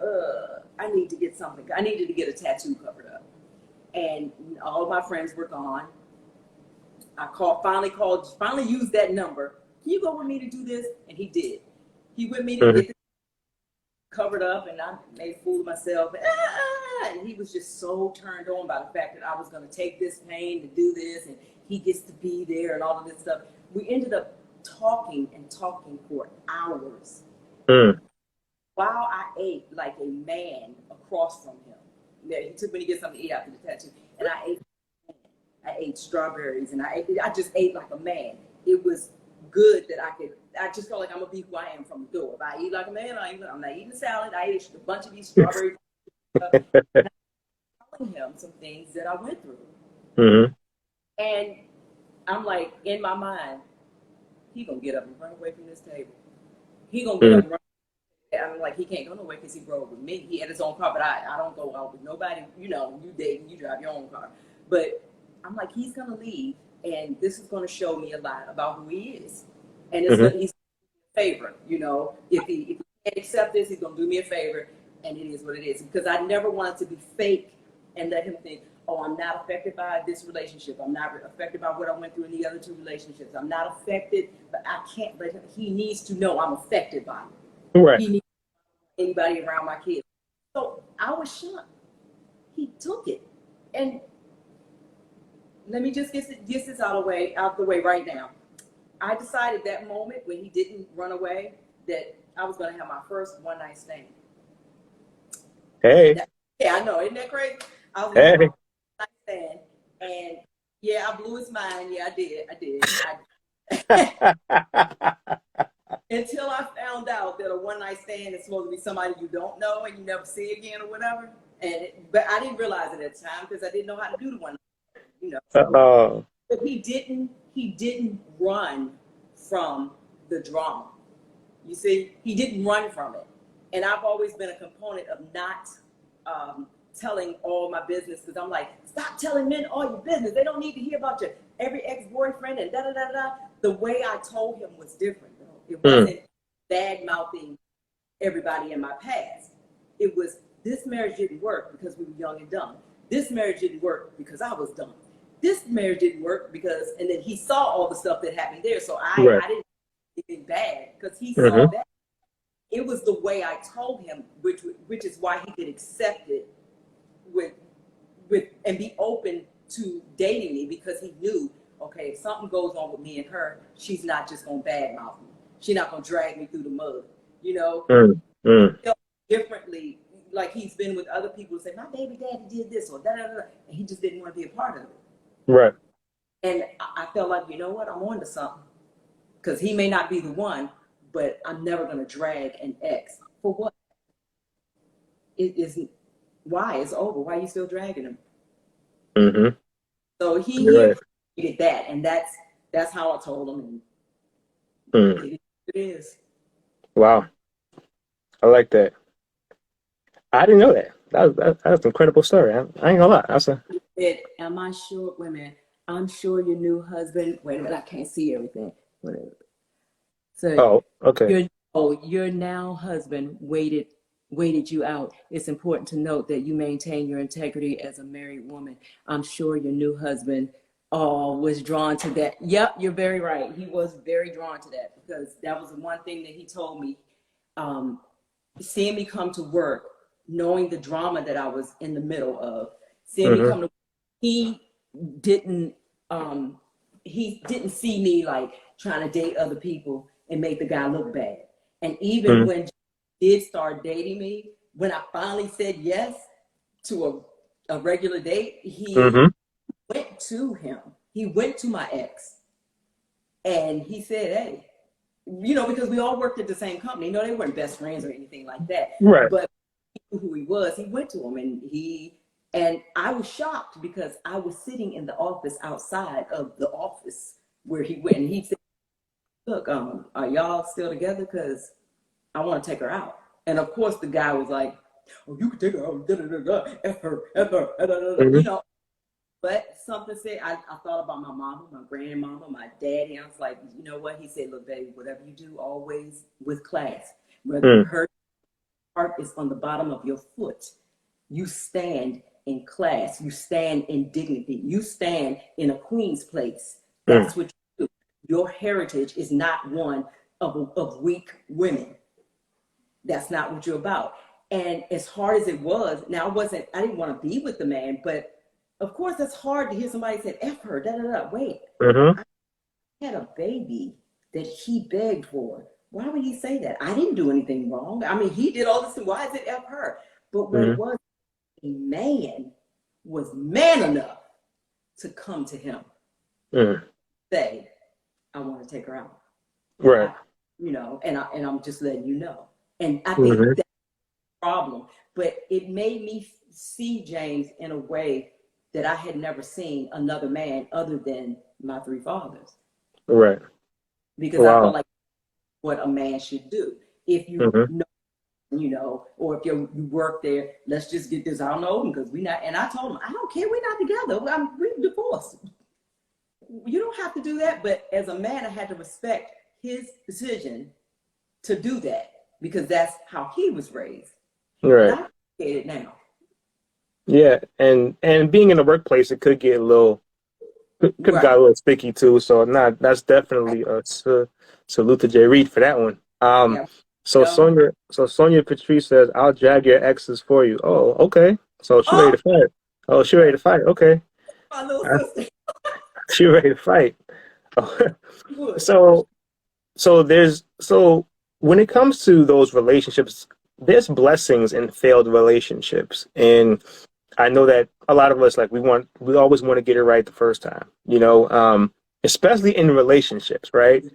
I need to get something. I needed to get a tattoo covered up. And all of my friends were gone. I finally used that number. Can you go with me to do this? And he did. He went me to get it covered up, and I made a fool of myself. And he was just so turned on by the fact that I was going to take this pain to do this, and he gets to be there and all of this stuff. We ended up talking for hours while I ate like a man across from him. He took me to get something to eat after the tattoo, and I ate strawberries, and I just ate like a man. It was good that I just felt like I'm gonna be who I am from the door. If I eat like a man, I'm not eating a salad. I ate a bunch of these strawberries. And I'm telling him some things that I went through. And I'm like, in my mind, he gonna get up and run away from this table. He gonna get up and run. I'm like, he can't go nowhere because he rode with me. He had his own car, but I don't go out with nobody. You know, you dating, you drive your own car. But I'm like, he's gonna leave, and this is gonna show me a lot about who he is. And it's gonna, he's a favor, you know. If he can't accept this, he's gonna do me a favor, and it is what it is. Because I never wanted to be fake and let him think, oh, I'm not affected by this relationship. I'm not affected by what I went through in the other two relationships. I'm not affected, but I can't let him. He needs to know I'm affected by it. Right. He needs anybody around my kids. So I was shocked. He took it. And let me just get this out the way right now. I decided that moment when he didn't run away that I was going to have my first one night stand. Hey. Yeah, I know. Isn't that crazy? I was going to have my one night stand. And yeah, I blew his mind. Yeah, I did. Until I found out that a one night stand is supposed to be somebody you don't know and you never see again or whatever. But I didn't realize it at the time because I didn't know how to do the one night stand, you know. But he didn't run from the drama. You see, he didn't run from it. And I've always been a component of not telling all my business, because I'm like, stop telling men all your business. They don't need to hear about your every ex-boyfriend and da-da-da-da. the way I told him was different, though. It wasn't bad mouthing everybody in my past. It was, this marriage didn't work because we were young and dumb. This marriage didn't work because I was dumb. This marriage didn't work because, and then he saw all the stuff that happened there. So I didn't do anything bad because he saw that. It was the way I told him, which is why he could accept it with and be open to dating me, because he knew, okay, if something goes on with me and her, she's not just gonna badmouth me. She's not gonna drag me through the mud. You know, he felt differently. Like he's been with other people who say, my baby daddy did this or that, and he just didn't want to be a part of it. Right. And I felt like, you know what, I'm on to something, because he may not be the one, but I'm never gonna drag an ex for what? It isn't. Why? It's over. Why are you still dragging him? So he appreciated that, and that's how I told him. And it is. Wow, I like that. I didn't know that. That's an incredible story. I ain't gonna lie. Am I sure? Wait a minute. I'm sure your new husband. Wait a minute. I can't see everything. Whatever. So. Oh, okay. Your now husband waited you out. It's important to note that you maintain your integrity as a married woman. I'm sure your new husband was drawn to that. Yep, you're very right. He was very drawn to that, because that was the one thing that he told me. Seeing me come to work, knowing the drama that I was in the middle of, seeing me come to work, he didn't see me like trying to date other people and make the guy look bad. And even when did start dating me, when I finally said yes to a regular date, he went to him. He went to my ex, and he said, hey, you know, because we all worked at the same company. No, they weren't best friends or anything like that. Right. But he knew who he was. He went to him, and I was shocked, because I was sitting in the office outside of the office where he went, and he said, look, are y'all still together? Because I want to take her out. And of course the guy was like, oh, you can take her out, F her, you know. But something said, I thought about my mama, my grandmama, my daddy. I was like, you know what? He said, look, baby, whatever you do, always with class. Whether her heart is on the bottom of your foot, you stand in class, you stand in dignity, you stand in a queen's place. That's what you do. Your heritage is not one of weak women. That's not what you're about. And as hard as it was, now I didn't want to be with the man, but of course it's hard to hear somebody say, F her, Wait, I had a baby that he begged for. Why would he say that? I didn't do anything wrong. I mean, he did all this. Why is it F her? But when it was, a man was man enough to come to him, say, I want to take her out. Right. You know, and I'm just letting you know. And I think that's the problem. But it made me see James in a way that I had never seen another man other than my three fathers. Right. Because I felt like what a man should do. If you know, you know, or if you work there, let's just get this out in the open, because we're not. And I told him, I don't care, we're not together. We're divorced. You don't have to do that. But as a man, I had to respect his decision to do that, because that's how he was raised. Right. And I appreciate it now. Yeah, and being in the workplace, it could get a little, got a little sticky too. So that's definitely a salute to Jay Reed for that one. Sonia Patrice says, "I'll drag your exes for you." Oh, okay. So she ready to fight. Oh, she ready to fight. Okay. My little sister. She ready to fight. So when it comes to those relationships, there's blessings in failed relationships, and I know that a lot of us, like, we always want to get it right the first time, you know, especially in relationships, right?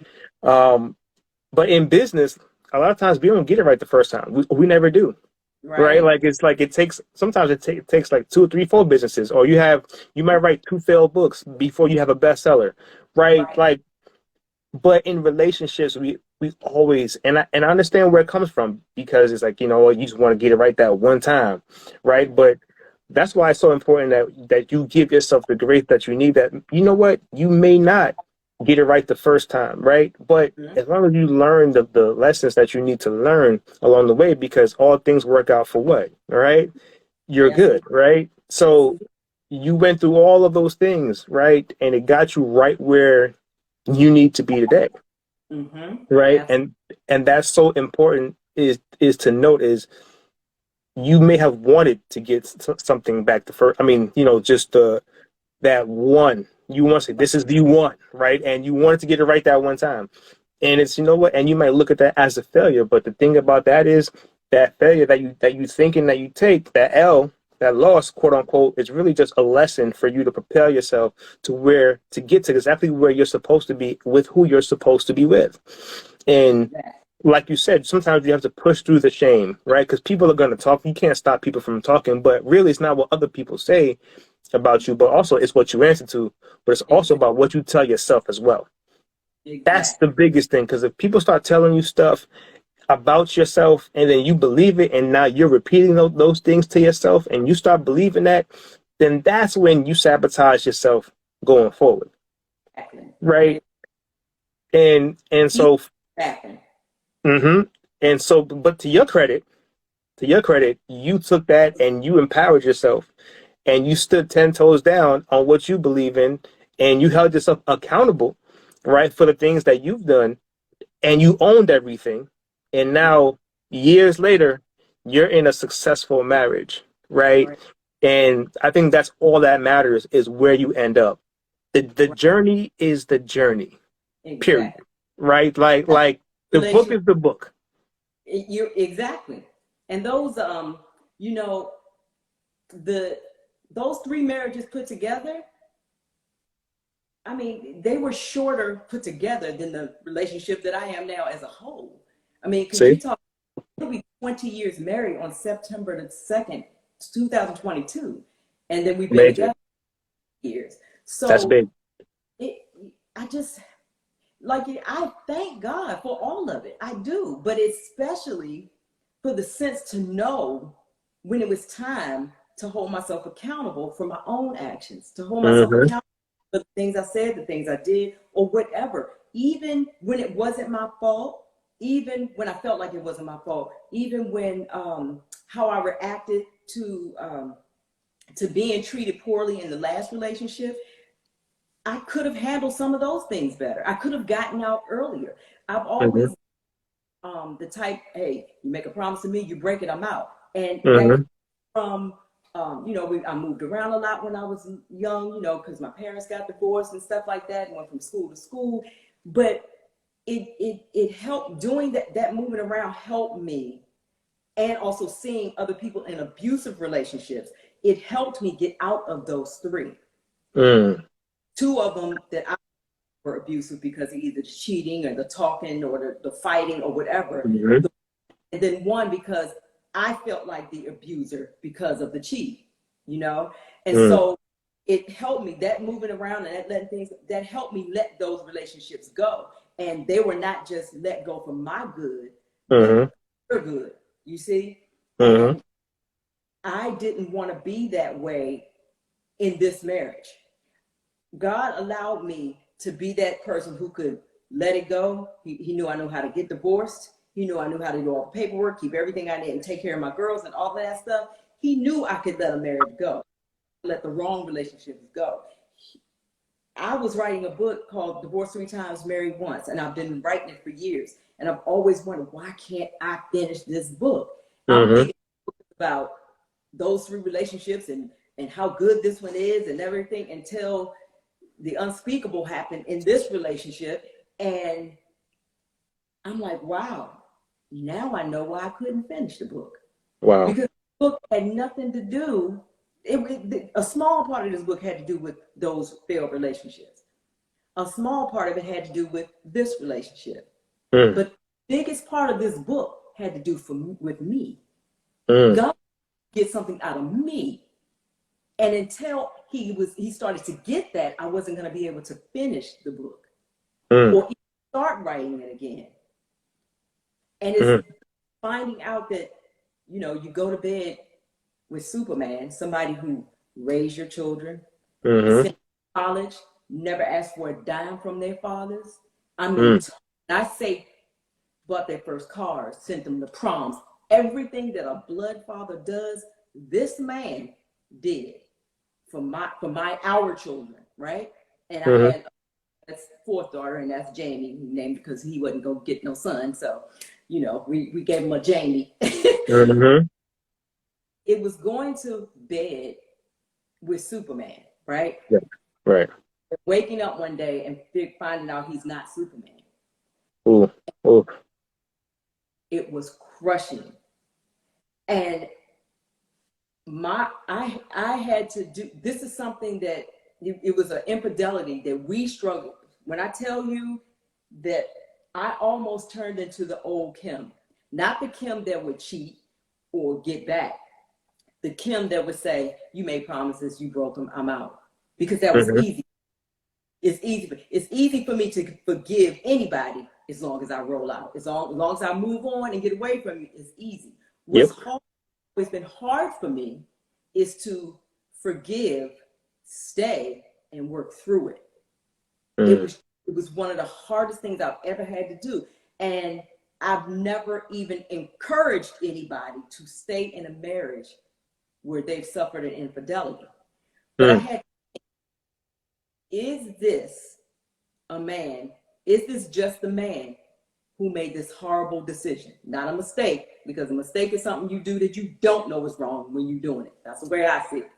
But in business, a lot of times we don't get it right the first time. We never do, right? Like, it's like sometimes it takes like 2 or 3, 4 businesses, or you might write 2 failed books before you have a bestseller, right? Like, but in relationships, we always, and I understand where it comes from, because it's like, you know, you just want to get it right that one time, right? But that's why it's so important that you give yourself the grace that you need, that, you know what, you may not get it right the first time, right? But Mhm. as long as you learn the lessons that you need to learn along the way, because all things work out for what, all right? You're Yes, good, indeed. right? Yes, So indeed. you went through all of those things, right? And it got you right where you need to be today, Mm-hmm. right? Absolutely. And that's so important is to note is you may have wanted to get something back the first. I mean, just that one. You want to say this is the one, right? And you wanted to get it right that one time. And it's what, and you might look at that as a failure, but the thing about that is that failure that you thinking that you take, that L, that loss, quote unquote, is really just a lesson for you to prepare yourself to get to exactly where you're supposed to be with who you're supposed to be with. And Exactly. like you said, sometimes you have to push through the shame, right? Because people are going to talk. You can't stop people from talking, but really, it's not what other people say about you, but also it's what you answer to. But it's also Exactly. about what you tell yourself as well. That's the Exactly. biggest thing. Because if people start telling you stuff about yourself and then you believe it, and now you're repeating those things to yourself, and you start believing that, then that's when you sabotage yourself going forward, Exactly. And right? it And keeps so, happening. mm-hmm. And so, but to your credit, you took that and you empowered yourself and you stood 10 toes down on what you believe in and you held yourself accountable, right, for the things that you've done and you owned everything. And now, years later, you're in a successful marriage, right? Right. And I think that's all that matters is where you end up. The Right. journey is the journey, period, Exactly. right? Like the book Relationship. is the book. You exactly. And those you know, the those three marriages put together, I mean, they were shorter put together than the relationship that I am now as a whole. I mean, because you See, talk, we'll be 20 years married on September the 2nd, 2022. And then we've been major. together years. That's So big. it, I just, like, I thank God for all of it. I do. But especially for the sense to know when it was time to hold myself accountable for my own actions, to hold myself Mm-hmm. accountable for the things I said, the things I did, or whatever. Even when it wasn't my fault, even when I felt like it wasn't my fault, even when how I reacted to being treated poorly in the last relationship, I could have handled some of those things better. I could have gotten out earlier. I've Mm-hmm. always the type, hey, you make a promise to me, you break it, I'm out. And that Mm-hmm. from I moved around a lot when I was young, because my parents got divorced and stuff like that, and went from school to school. But it helped doing that moving around helped me, and also seeing other people in abusive relationships. It helped me get out of those three. Mm. Two of them that I were abusive because of either the cheating or the talking or the fighting or whatever. Mm-hmm. And then one because I felt like the abuser because of the cheat, you know? And Mm. so it helped me, that moving around and that letting things, that helped me let those relationships go. And they were not just let go for my good, but Mm-hmm. your good, you see? Mm-hmm. And I didn't want to be that way in this marriage. God allowed me to be that person who could let it go. He knew I knew how to get divorced. He knew I knew how to do all the paperwork, keep everything I need, and take care of my girls and all that stuff. He knew I could let a marriage go, let the wrong relationships go. I was writing a book called Divorced Three Times, Married Once, and I've been writing it for years. And I've always wondered, why can't I finish this book? I'm Mm-hmm. thinking about those three relationships and how good this one is and everything until the unspeakable happened in this relationship. And I'm like, wow, now I know why I couldn't finish the book. Wow. Because the book had nothing to do, a small part of this book had to do with those failed relationships. A small part of it had to do with this relationship. Mm. But the biggest part of this book had to do with me. Mm. God get something out of me. And until he started to get that, I wasn't going to be able to finish the book Mm. or even start writing it again. And it's Mm. finding out that, you go to bed with Superman, somebody who raised your children, Mm-hmm. sent you to college, never asked for a dime from their fathers. I mean, I say, bought their first cars, sent them to proms. Everything that a blood father does, this man did for our children, right? And I had that's fourth daughter, and that's Jamie, named because he wasn't gonna get no son. So, you know, we gave him a Jamie. It was going to bed with Superman, right? Yeah. Right. Waking up one day and finding out he's not Superman. Ooh. Ooh. It was crushing. And I had to do, this is something that it was an infidelity that we struggled. When I tell you that I almost turned into the old Kim, not the Kim that would cheat or get back, the Kim that would say, you made promises, you broke them, I'm out. Because that was easy. It's easy for me to forgive anybody as long as I roll out. As long as I move on and get away from you, it's easy. What's been hard for me is to forgive, stay, and work through it. It was one of the hardest things I've ever had to do. And I've never even encouraged anybody to stay in a marriage where they've suffered an infidelity. But I had, is this just the man who made this horrible decision? Not a mistake, because a mistake is something you do that you don't know is wrong when you're doing it. That's the way I see it.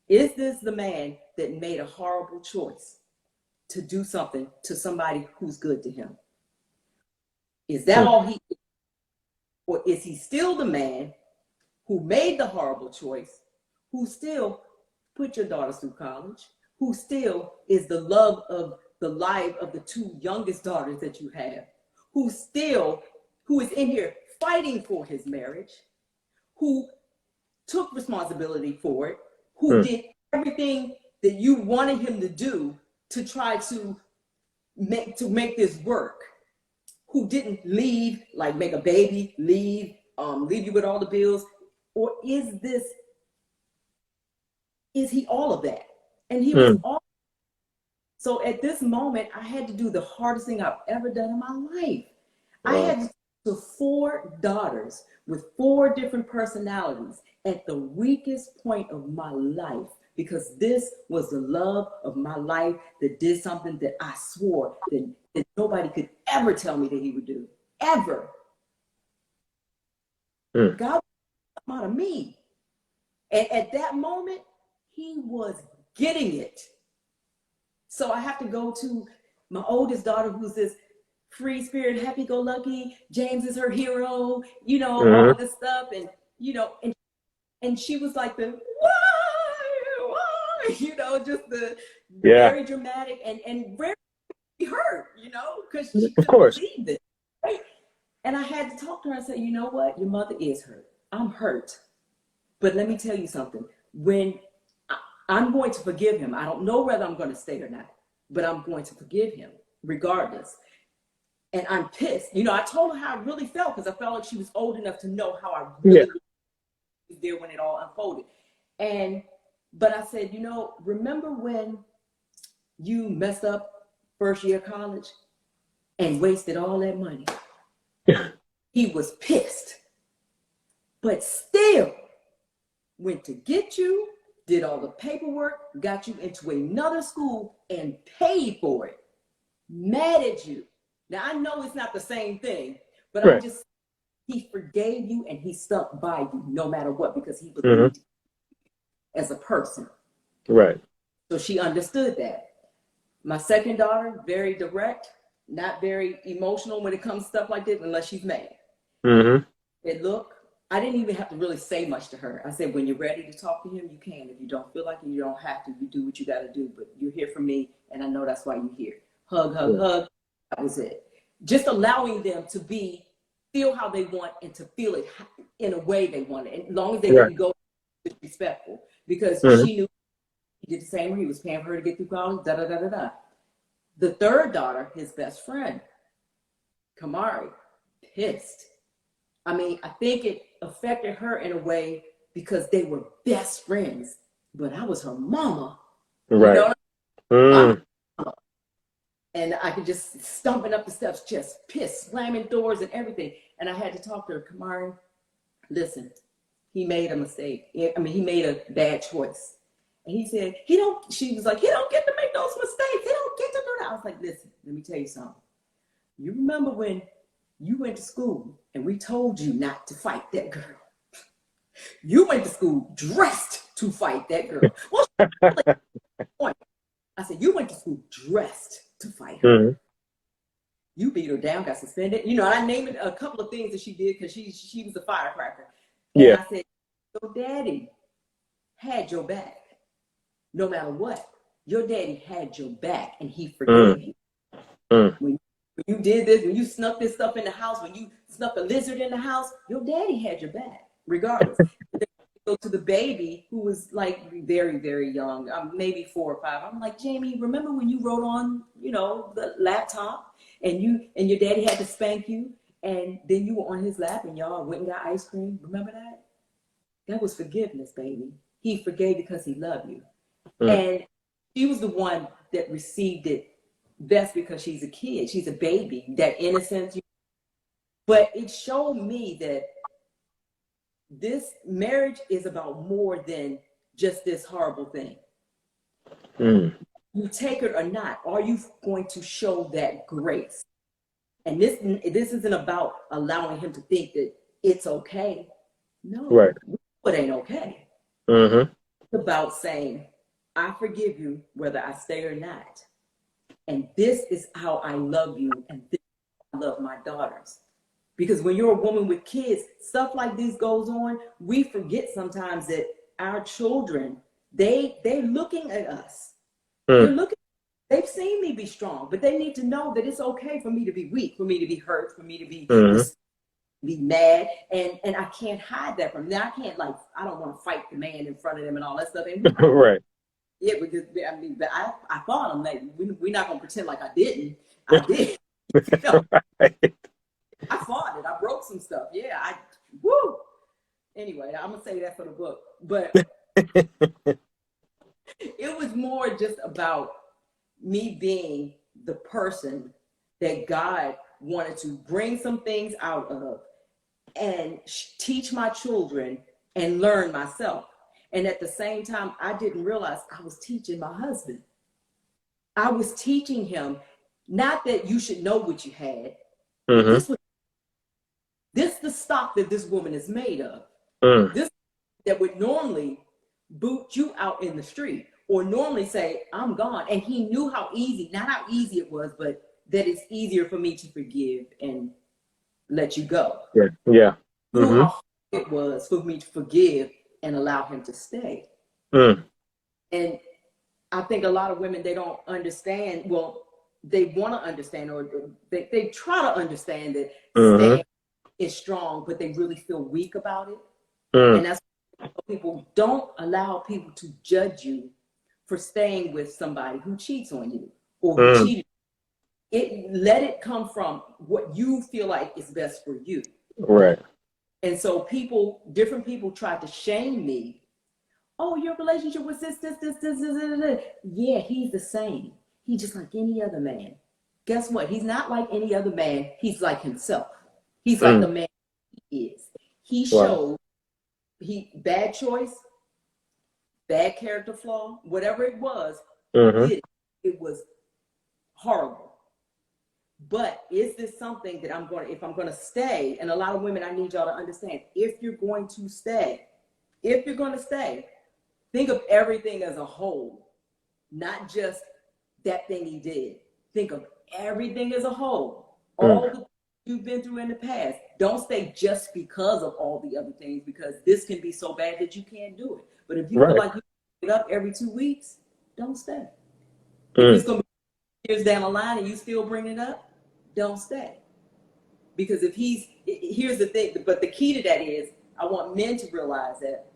Is this the man that made a horrible choice to do something to somebody who's good to him? Is that all he is? Or is he still the man who made the horrible choice, who still put your daughters through college, who still is the love of the life of the two youngest daughters that you have, who is in here fighting for his marriage, who took responsibility for it, who did everything that you wanted him to do to try to make this work, who didn't leave, like make a baby, leave you with all the bills? Or is he all of that? And he was all. So at this moment, I had to do the hardest thing I've ever done in my life. Wow. I had to 4 daughters with 4 different personalities at the weakest point of my life, because this was the love of my life that did something that I swore that nobody could ever tell me that he would do, ever. God come out of me. And at that moment, he was getting it. So I have to go to my oldest daughter, who's this free spirit, happy-go-lucky. James is her hero, you know, all of this stuff. And, you know, and she was like the, why, you know, just the very dramatic and very hurt, you know, because she couldn't believe it, right? And I had to talk to her and say, you know what? Your mother is hurt. I'm hurt. But let me tell you something. When I'm going to forgive him, I don't know whether I'm going to stay or not, but I'm going to forgive him regardless. And I'm pissed. You know, I told her how I really felt, because I felt like she was old enough to know how I really was there when it all unfolded. But I said, you know, remember when you messed up first year of college and wasted all that money? He was pissed, but still went to get you, did all the paperwork, got you into another school and paid for it. Mad at you. Now, I know it's not the same thing, but I'm just, he forgave you and he stuck by you no matter what, because he believed as a person. Right. So she understood that. My second daughter, very direct, not very emotional when it comes to stuff like this, unless she's mad. And look, I didn't even have to really say much to her. I said, when you're ready to talk to him, you can. If you don't feel like it, you don't have to. You do what you got to do. But you're here for me, and I know that's why you're here. Hug, hug, hug. That was it. Just allowing them to feel how they want and to feel it in a way they want it. And as long as they didn't go disrespectful. Because she knew he did the same. He was paying for her to get through college, da-da-da-da-da. The third daughter, his best friend, Kamari, pissed. I mean, I think it affected her in a way because they were best friends, but I was her mama. Right. You know? My Mm. mama. And I could just stumping up the steps, just pissed, slamming doors and everything. And I had to talk to her, Kamari, listen, he made a mistake. I mean, he made a bad choice. And he said, she was like, he don't get to make those mistakes. He don't get to do that. I was like, listen, let me tell you something. You remember when you went to school and we told you not to fight that girl? You went to school dressed to fight that girl. Well, I said, you went to school dressed to fight her. Mm. You beat her down, got suspended. You know, I named a couple of things that she did because she was a firecracker. And Yeah. I said, your daddy had your back. No matter what, your daddy had your back and he forgave you. Mm. When you did this, when you snuck this stuff in the house, when you snuck a lizard in the house, your daddy had your back, regardless. Go to the baby who was like very, very young, maybe 4 or 5. I'm like, Jamie, remember when you wrote on, the laptop and your daddy had to spank you and then you were on his lap and y'all went and got ice cream? Remember that? That was forgiveness, baby. He forgave because he loved you. And she was the one that received it best because she's a kid. She's a baby, that innocence. But it showed me that this marriage is about more than just this horrible thing. You take it or not, are you going to show that grace? And this isn't about allowing him to think that it's okay. No, Right. it ain't okay. Mm-hmm. It's about saying, I forgive you whether I stay or not. And this is how I love you, and this is how I love my daughters. Because when you're a woman with kids, stuff like this goes on. We forget sometimes that our children, they're looking at us. They've seen me be strong, but they need to know that it's okay for me to be weak, for me to be hurt, for me to be mad, and I can't hide that from them. I can't, I don't want to fight the man in front of them and all that stuff. And Right. yeah, because I fought him. Like, we're not gonna pretend like I didn't. I did. Right. I fought it. I broke some stuff. Yeah, Anyway, I'm gonna say that for the book, but it was more just about me being the person that God wanted to bring some things out of and teach my children and learn myself. And at the same time, I didn't realize I was teaching my husband. I was teaching him, not that you should know what you had, but this the stock that this woman is made of. This that would normally boot you out in the street or normally say, I'm gone. And he knew how easy, not how easy it was, but that it's easier for me to forgive and let you go. Yeah. Yeah. He knew how hard it was for me to forgive and allow him to stay. And I think a lot of women, they don't understand. Well, they want to understand, or they try to understand that staying is strong, but they really feel weak about it. And that's why people don't allow people to judge you for staying with somebody who cheats on you or who cheated. Let it come from what you feel like is best for you. Right. And so different people try to shame me. Oh, your relationship was this. Yeah, he's the same. He's just like any other man. Guess what? He's not like any other man. He's like himself. He's like the man he is. He showed bad choice, bad character flaw, whatever it was, it was horrible. But is this something that if I'm going to stay, and a lot of women, I need y'all to understand, if you're going to stay, think of everything as a whole, not just that thing he did. Think of everything as a whole. All the things you've been through in the past. Don't stay just because of all the other things, because this can be so bad that you can't do it. But if you feel like you get up every 2 weeks, don't stay. If it's going to be years down the line and you still bring it up, don't stay. Because here's the thing, but the key to that is, I want men to realize that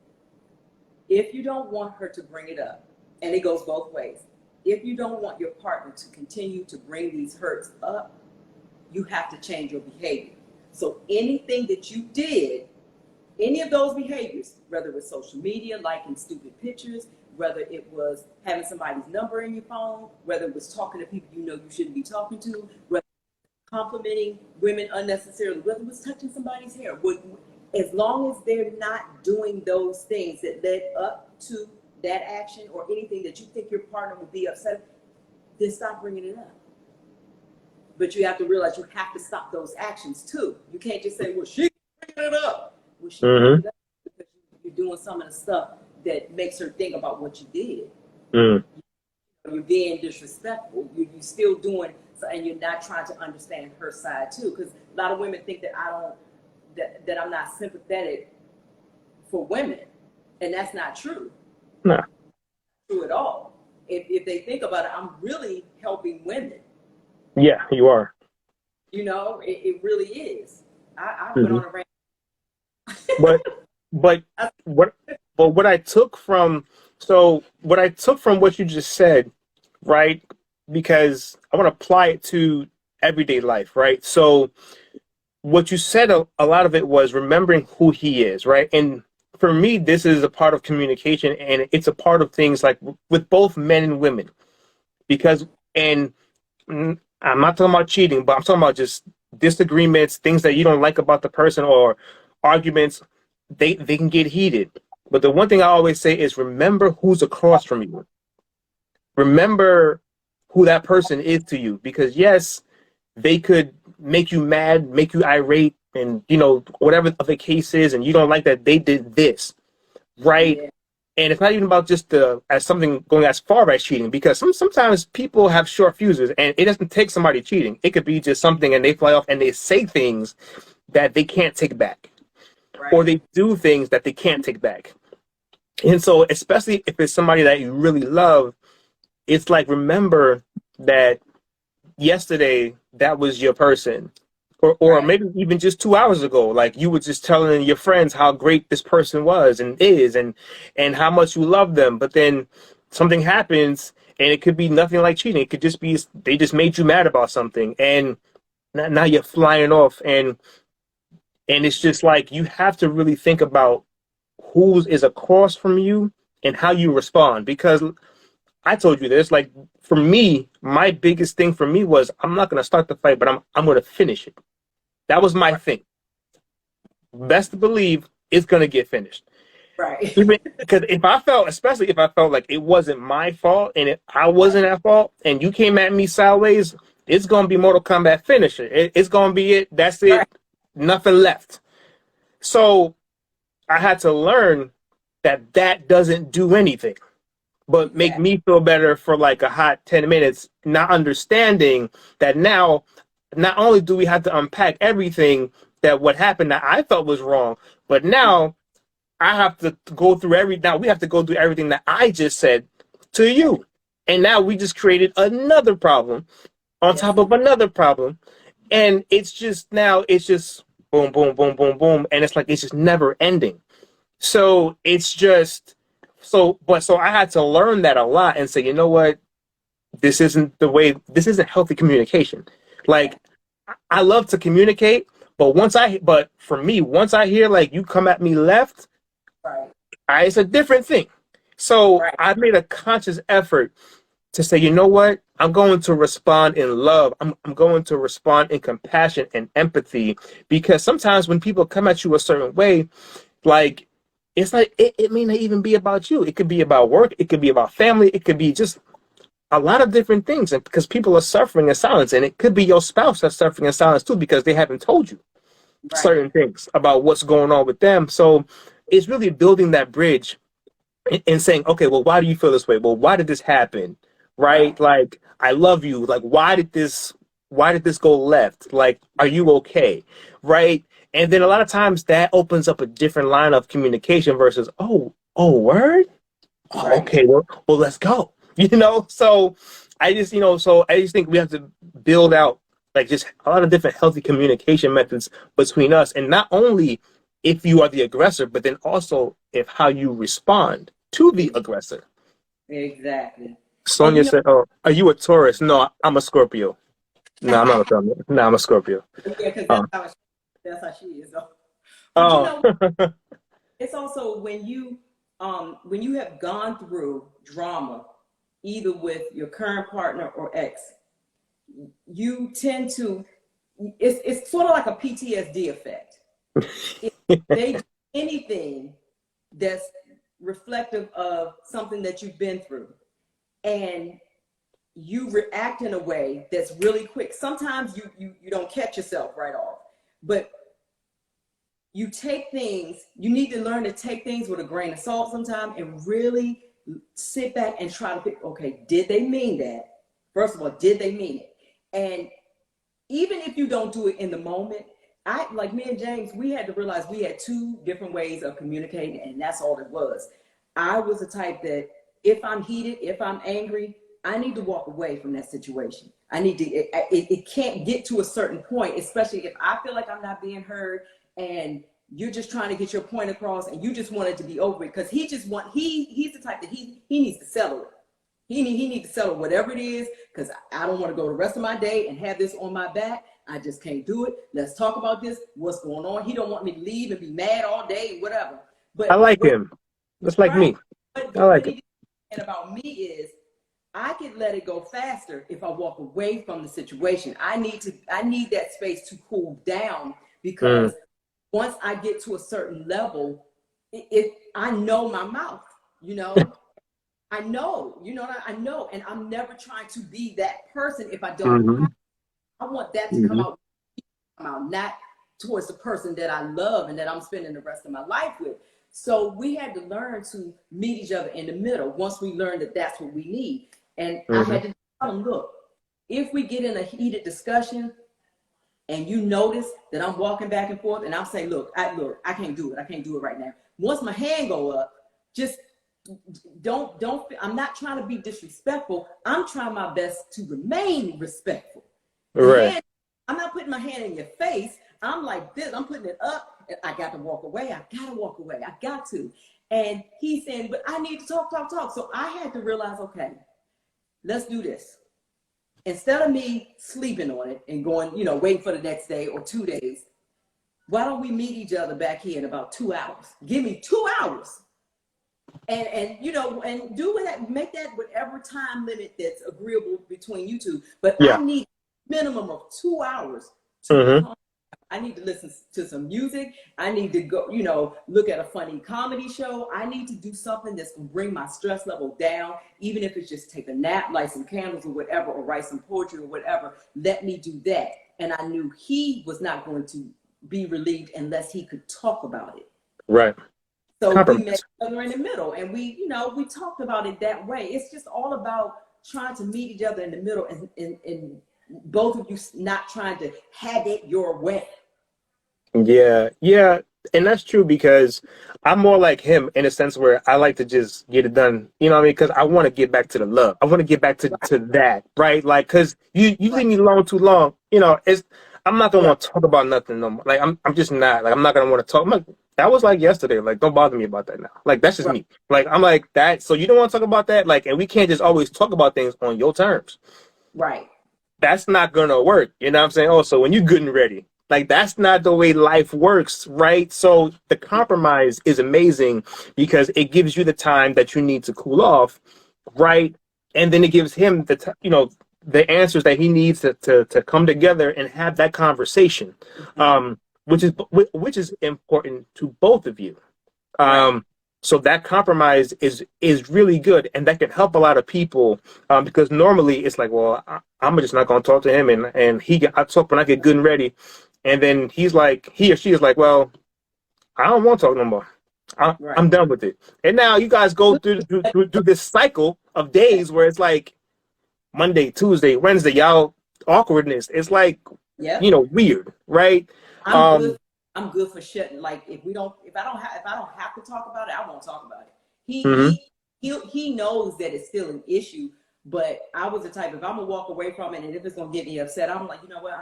if you don't want her to bring it up, and it goes both ways, if you don't want your partner to continue to bring these hurts up, you have to change your behavior. So anything that you did, any of those behaviors, whether it was social media, liking stupid pictures, whether it was having somebody's number in your phone, whether it was talking to people you know you shouldn't be talking to, whether complimenting women unnecessarily, whether it was touching somebody's hair. As long as they're not doing those things that led up to that action or anything that you think your partner would be upset, then stop bringing it up. But you have to realize you have to stop those actions too. You can't just say, well, she's bringing it up. Well, she bringing it up because you're doing some of the stuff that makes her think about what you did. You're being disrespectful. You're still doing, and you're not trying to understand her side too. Because a lot of women think that that I'm not sympathetic for women, and that's not true. No, not true at all. If they think about it, I'm really helping women. Yeah, you are. You know, it really is. I went on a rant. but what I took from what you just said, right? Because I want to apply it to everyday life, right? So what you said, a lot of it was remembering who he is, right? And for me, this is a part of communication, and it's a part of things like with both men and women, because, and I'm not talking about cheating, but I'm talking about just disagreements, things that you don't like about the person, or arguments. They can get heated. But the one thing I always say is remember who's across from you. Remember who that person is to you, because yes, they could make you mad, make you irate, and whatever the case is, and you don't like that they did this, right? Yeah. And it's not even about just as something going as far as cheating, because sometimes people have short fuses, and it doesn't take somebody cheating. It could be just something, and they fly off and they say things that they can't take back, right, or they do things that they can't take back. And so, especially if it's somebody that you really love, it's like, remember that yesterday that was your person, or right, maybe even just 2 hours ago, like you were just telling your friends how great this person was and is, and how much you love them. But then something happens, and it could be nothing like cheating. It could just be they just made you mad about something, and now you're flying off, and it's just like you have to really think about who is across from you and how you respond. Because I told you this, like, for me, my biggest thing for me was, I'm not going to start the fight, but I'm going to finish it. That was my thing. Best to believe it's going to get finished. Right. Because especially if I felt like it wasn't my fault and I wasn't at fault, and you came at me sideways, it's going to be Mortal Kombat finisher. It's going to be it. That's it. Right. Nothing left. So I had to learn that doesn't do anything but make me feel better for like a hot 10 minutes, not understanding that now, not only do we have to unpack everything that what happened that I felt was wrong, but now I have to go through we have to go through everything that I just said to you. And now we just created another problem on top of another problem. And it's just boom, boom, boom, boom, boom. And it's like, it's just never ending. So it's just, so I had to learn that a lot and say, you know what, this isn't healthy communication. Like, I love to communicate, but for me, once I hear like you come at me left, right, it's a different thing. So right, I made a conscious effort to say, you know what, I'm going to respond in love. I'm going to respond in compassion and empathy, because sometimes when people come at you a certain way, like, it's like, it may not even be about you. It could be about work. It could be about family. It could be just a lot of different things. And because people are suffering in silence, and it could be your spouse that's suffering in silence too, because they haven't told you certain things about what's going on with them. So it's really building that bridge and saying, okay, well, why do you feel this way? Well, why did this happen? Right? Like, I love you. Like, why did this go left? Like, are you okay? Right? And then a lot of times that opens up a different line of communication versus, oh, word? Oh, okay, well, let's go. So I just think we have to build out like just a lot of different healthy communication methods between us. And not only if you are the aggressor, but then also if how you respond to the aggressor. Exactly. Sonia said, oh, are you a Taurus? No, I'm a Scorpio. No, I'm not a Taurus. No, I'm a Scorpio. Yeah, because that's how she is. But it's also when you when you have gone through drama, either with your current partner or ex, you tend to, it's sort of like a PTSD effect. If they do anything that's reflective of something that you've been through, and you react in a way that's really quick. Sometimes you don't catch yourself right off, but you take things, you need to learn to take things with a grain of salt sometimes and really sit back and try to pick, okay, did they mean that? First of all, did they mean it? And even if you don't do it in the moment, like me and James, we had to realize we had two different ways of communicating, and that's all it was. I was the type that if I'm heated, if I'm angry, I need to walk away from that situation. I need to, it can't get to a certain point, especially if I feel like I'm not being heard and you're just trying to get your point across and you just want it to be over, because he's the type that he needs to settle it. He needs to settle whatever it is, because I don't want to go the rest of my day and have this on my back. I just can't do it. Let's talk about this. What's going on? He don't want me to leave and be mad all day, whatever. But I like him. That's like me. But I like what it. he about me is I can let it go faster if I walk away from the situation. I need that space to cool down, because once I get to a certain level, I know my mouth, you know. I know, I know, and I'm never trying to be that person if I don't have. I want that to come out, not towards the person that I love and that I'm spending the rest of my life with. So we had to learn to meet each other in the middle once we learned that that's what we need. And I had to tell them, look, if we get in a heated discussion and you notice that I'm walking back and forth, and I'll say, look, I can't do it. I can't do it right now. Once my hand go up, just don't, I'm not trying to be disrespectful. I'm trying my best to remain respectful. Right. I'm not putting my hand in your face. I'm like this, I'm putting it up, and I got to walk away. I got to walk away. I got to. And he's saying, but I need to talk. So I had to realize, okay, let's do this. Instead of me sleeping on it and going, waiting for the next day or 2 days, why don't we meet each other back here in about 2 hours? Give me 2 hours. And and do that, make that whatever time limit that's agreeable between you two. But I need a minimum of 2 hours to come. I need to listen to some music. I need to go, look at a funny comedy show. I need to do something that's going to bring my stress level down, even if it's just take a nap, light some candles or whatever, or write some poetry or whatever. Let me do that. And I knew he was not going to be relieved unless he could talk about it. Right. So we met each other in the middle, and we talked about it that way. It's just all about trying to meet each other in the middle, and both of you not trying to have it your way. Yeah. And that's true, because I'm more like him in a sense where I like to just get it done. You know what I mean? Because I want to get back to the love. I want to get back to that, right? Like, because you leave me alone too long. I'm not gonna want to talk about nothing no more. Like, I'm just not. Like, I'm not gonna want to talk. That was like yesterday. Like, don't bother me about that now. Like, that's just me. Like, I'm like that. So you don't want to talk about that. Like, and we can't just always talk about things on your terms. Right. That's not gonna work. You know what I'm saying? Oh, so when you good and ready. Like, that's not the way life works, right? So the compromise is amazing because it gives you the time that you need to cool off, right? And then it gives him the answers that he needs to come together and have that conversation, which is important to both of you. So that compromise is really good, and that can help a lot of people, because normally it's like, well, I'm just not going to talk to him, and I talk when I get good and ready. And then he or she is like, well, I don't want to talk no more. I'm done with it. And now you guys go through this cycle of days where it's like Monday, Tuesday, Wednesday, y'all awkwardness. It's like, weird, right? I'm good for shutting. Like, if I don't have to talk about it, I won't talk about it. He knows that it's still an issue. But I was the type, if I'm gonna walk away from it and if it's gonna get me upset, I'm like, you know what,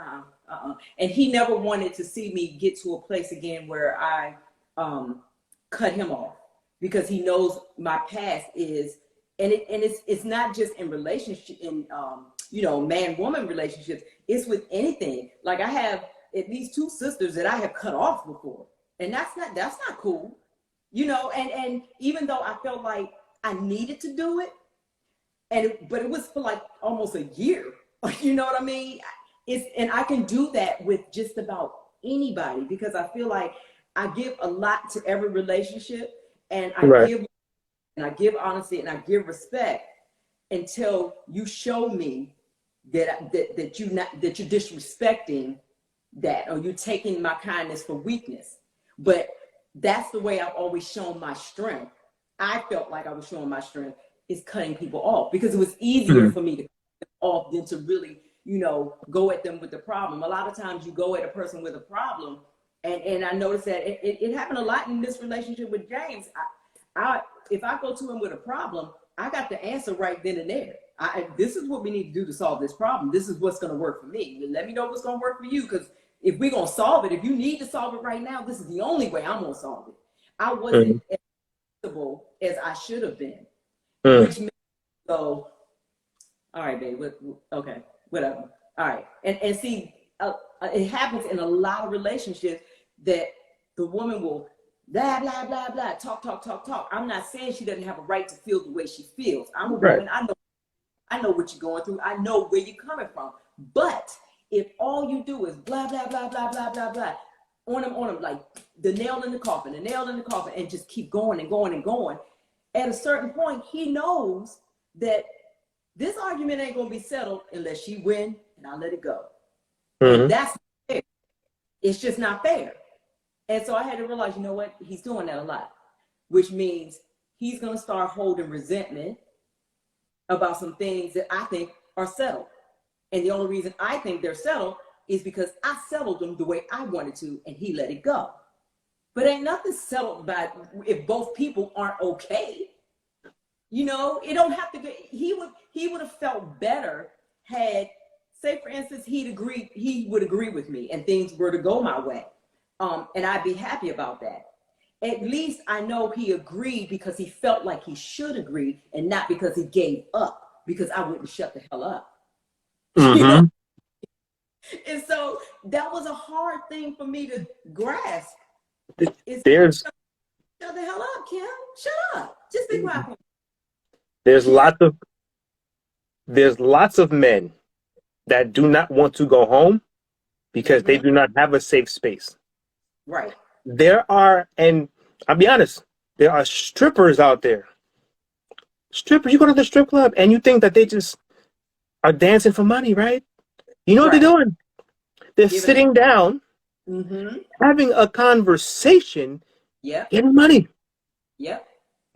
And he never wanted to see me get to a place again where I cut him off, because he knows my past is, and it's not just in relationship, in man-woman relationships. It's with anything. Like, I have at least 2 sisters that I have cut off before, and that's not cool. and even though I felt like I needed to do it, but it was for like almost a year. You know what I mean? And I can do that with just about anybody because I feel like I give a lot to every relationship, and Right. I give honesty and I give respect until you show me that you're disrespecting that, or you're taking my kindness for weakness. But that's the way I've always shown my strength. I felt like I was showing my strength is cutting people off because it was easier for me to cut them off than to really, go at them with the problem. A lot of times you go at a person with a problem, and I noticed that it happened a lot in this relationship with James. If I go to him with a problem, I got the answer right then and there. This is what we need to do to solve this problem. This is what's going to work for me. Let me know what's going to work for you, because if we're going to solve it, if you need to solve it right now, this is the only way I'm going to solve it. I wasn't as flexible as I should have been, which made me go, all right, babe, okay, whatever. All right. And see, it happens in a lot of relationships that the woman will blah, blah, blah, blah, talk. I'm not saying she doesn't have a right to feel the way she feels. I'm a woman. I know what you're going through. I know where you're coming from. But if all you do is blah, blah, blah, blah, blah, blah, blah, on him, like the nail in the coffin, and just keep going and going and going, at a certain point, he knows that this argument ain't going to be settled unless she win and I let it go. And that's not fair. It's just not fair. And so I had to realize, you know what? He's doing that a lot, which means he's going to start holding resentment about some things that I think are settled. And the only reason I think they're settled is because I settled them the way I wanted to, and he let it go. But ain't nothing settled by if both people aren't okay. It don't have to be. He would have felt better had, say for instance, he would agree with me and things were to go my way. And I'd be happy about that. At least I know he agreed because he felt like he should agree, and not because he gave up, because I wouldn't shut the hell up. And so that was a hard thing for me to grasp. Shut the hell up, Kim. Shut up. Just be quiet. There's lots of men that do not want to go home because they do not have a safe space. Right. And I'll be honest, there are strippers out there. Strippers, you go to the strip club and you think that they just are dancing for money, right? You know what they're doing? They're sitting down, having a conversation, getting money. Yep.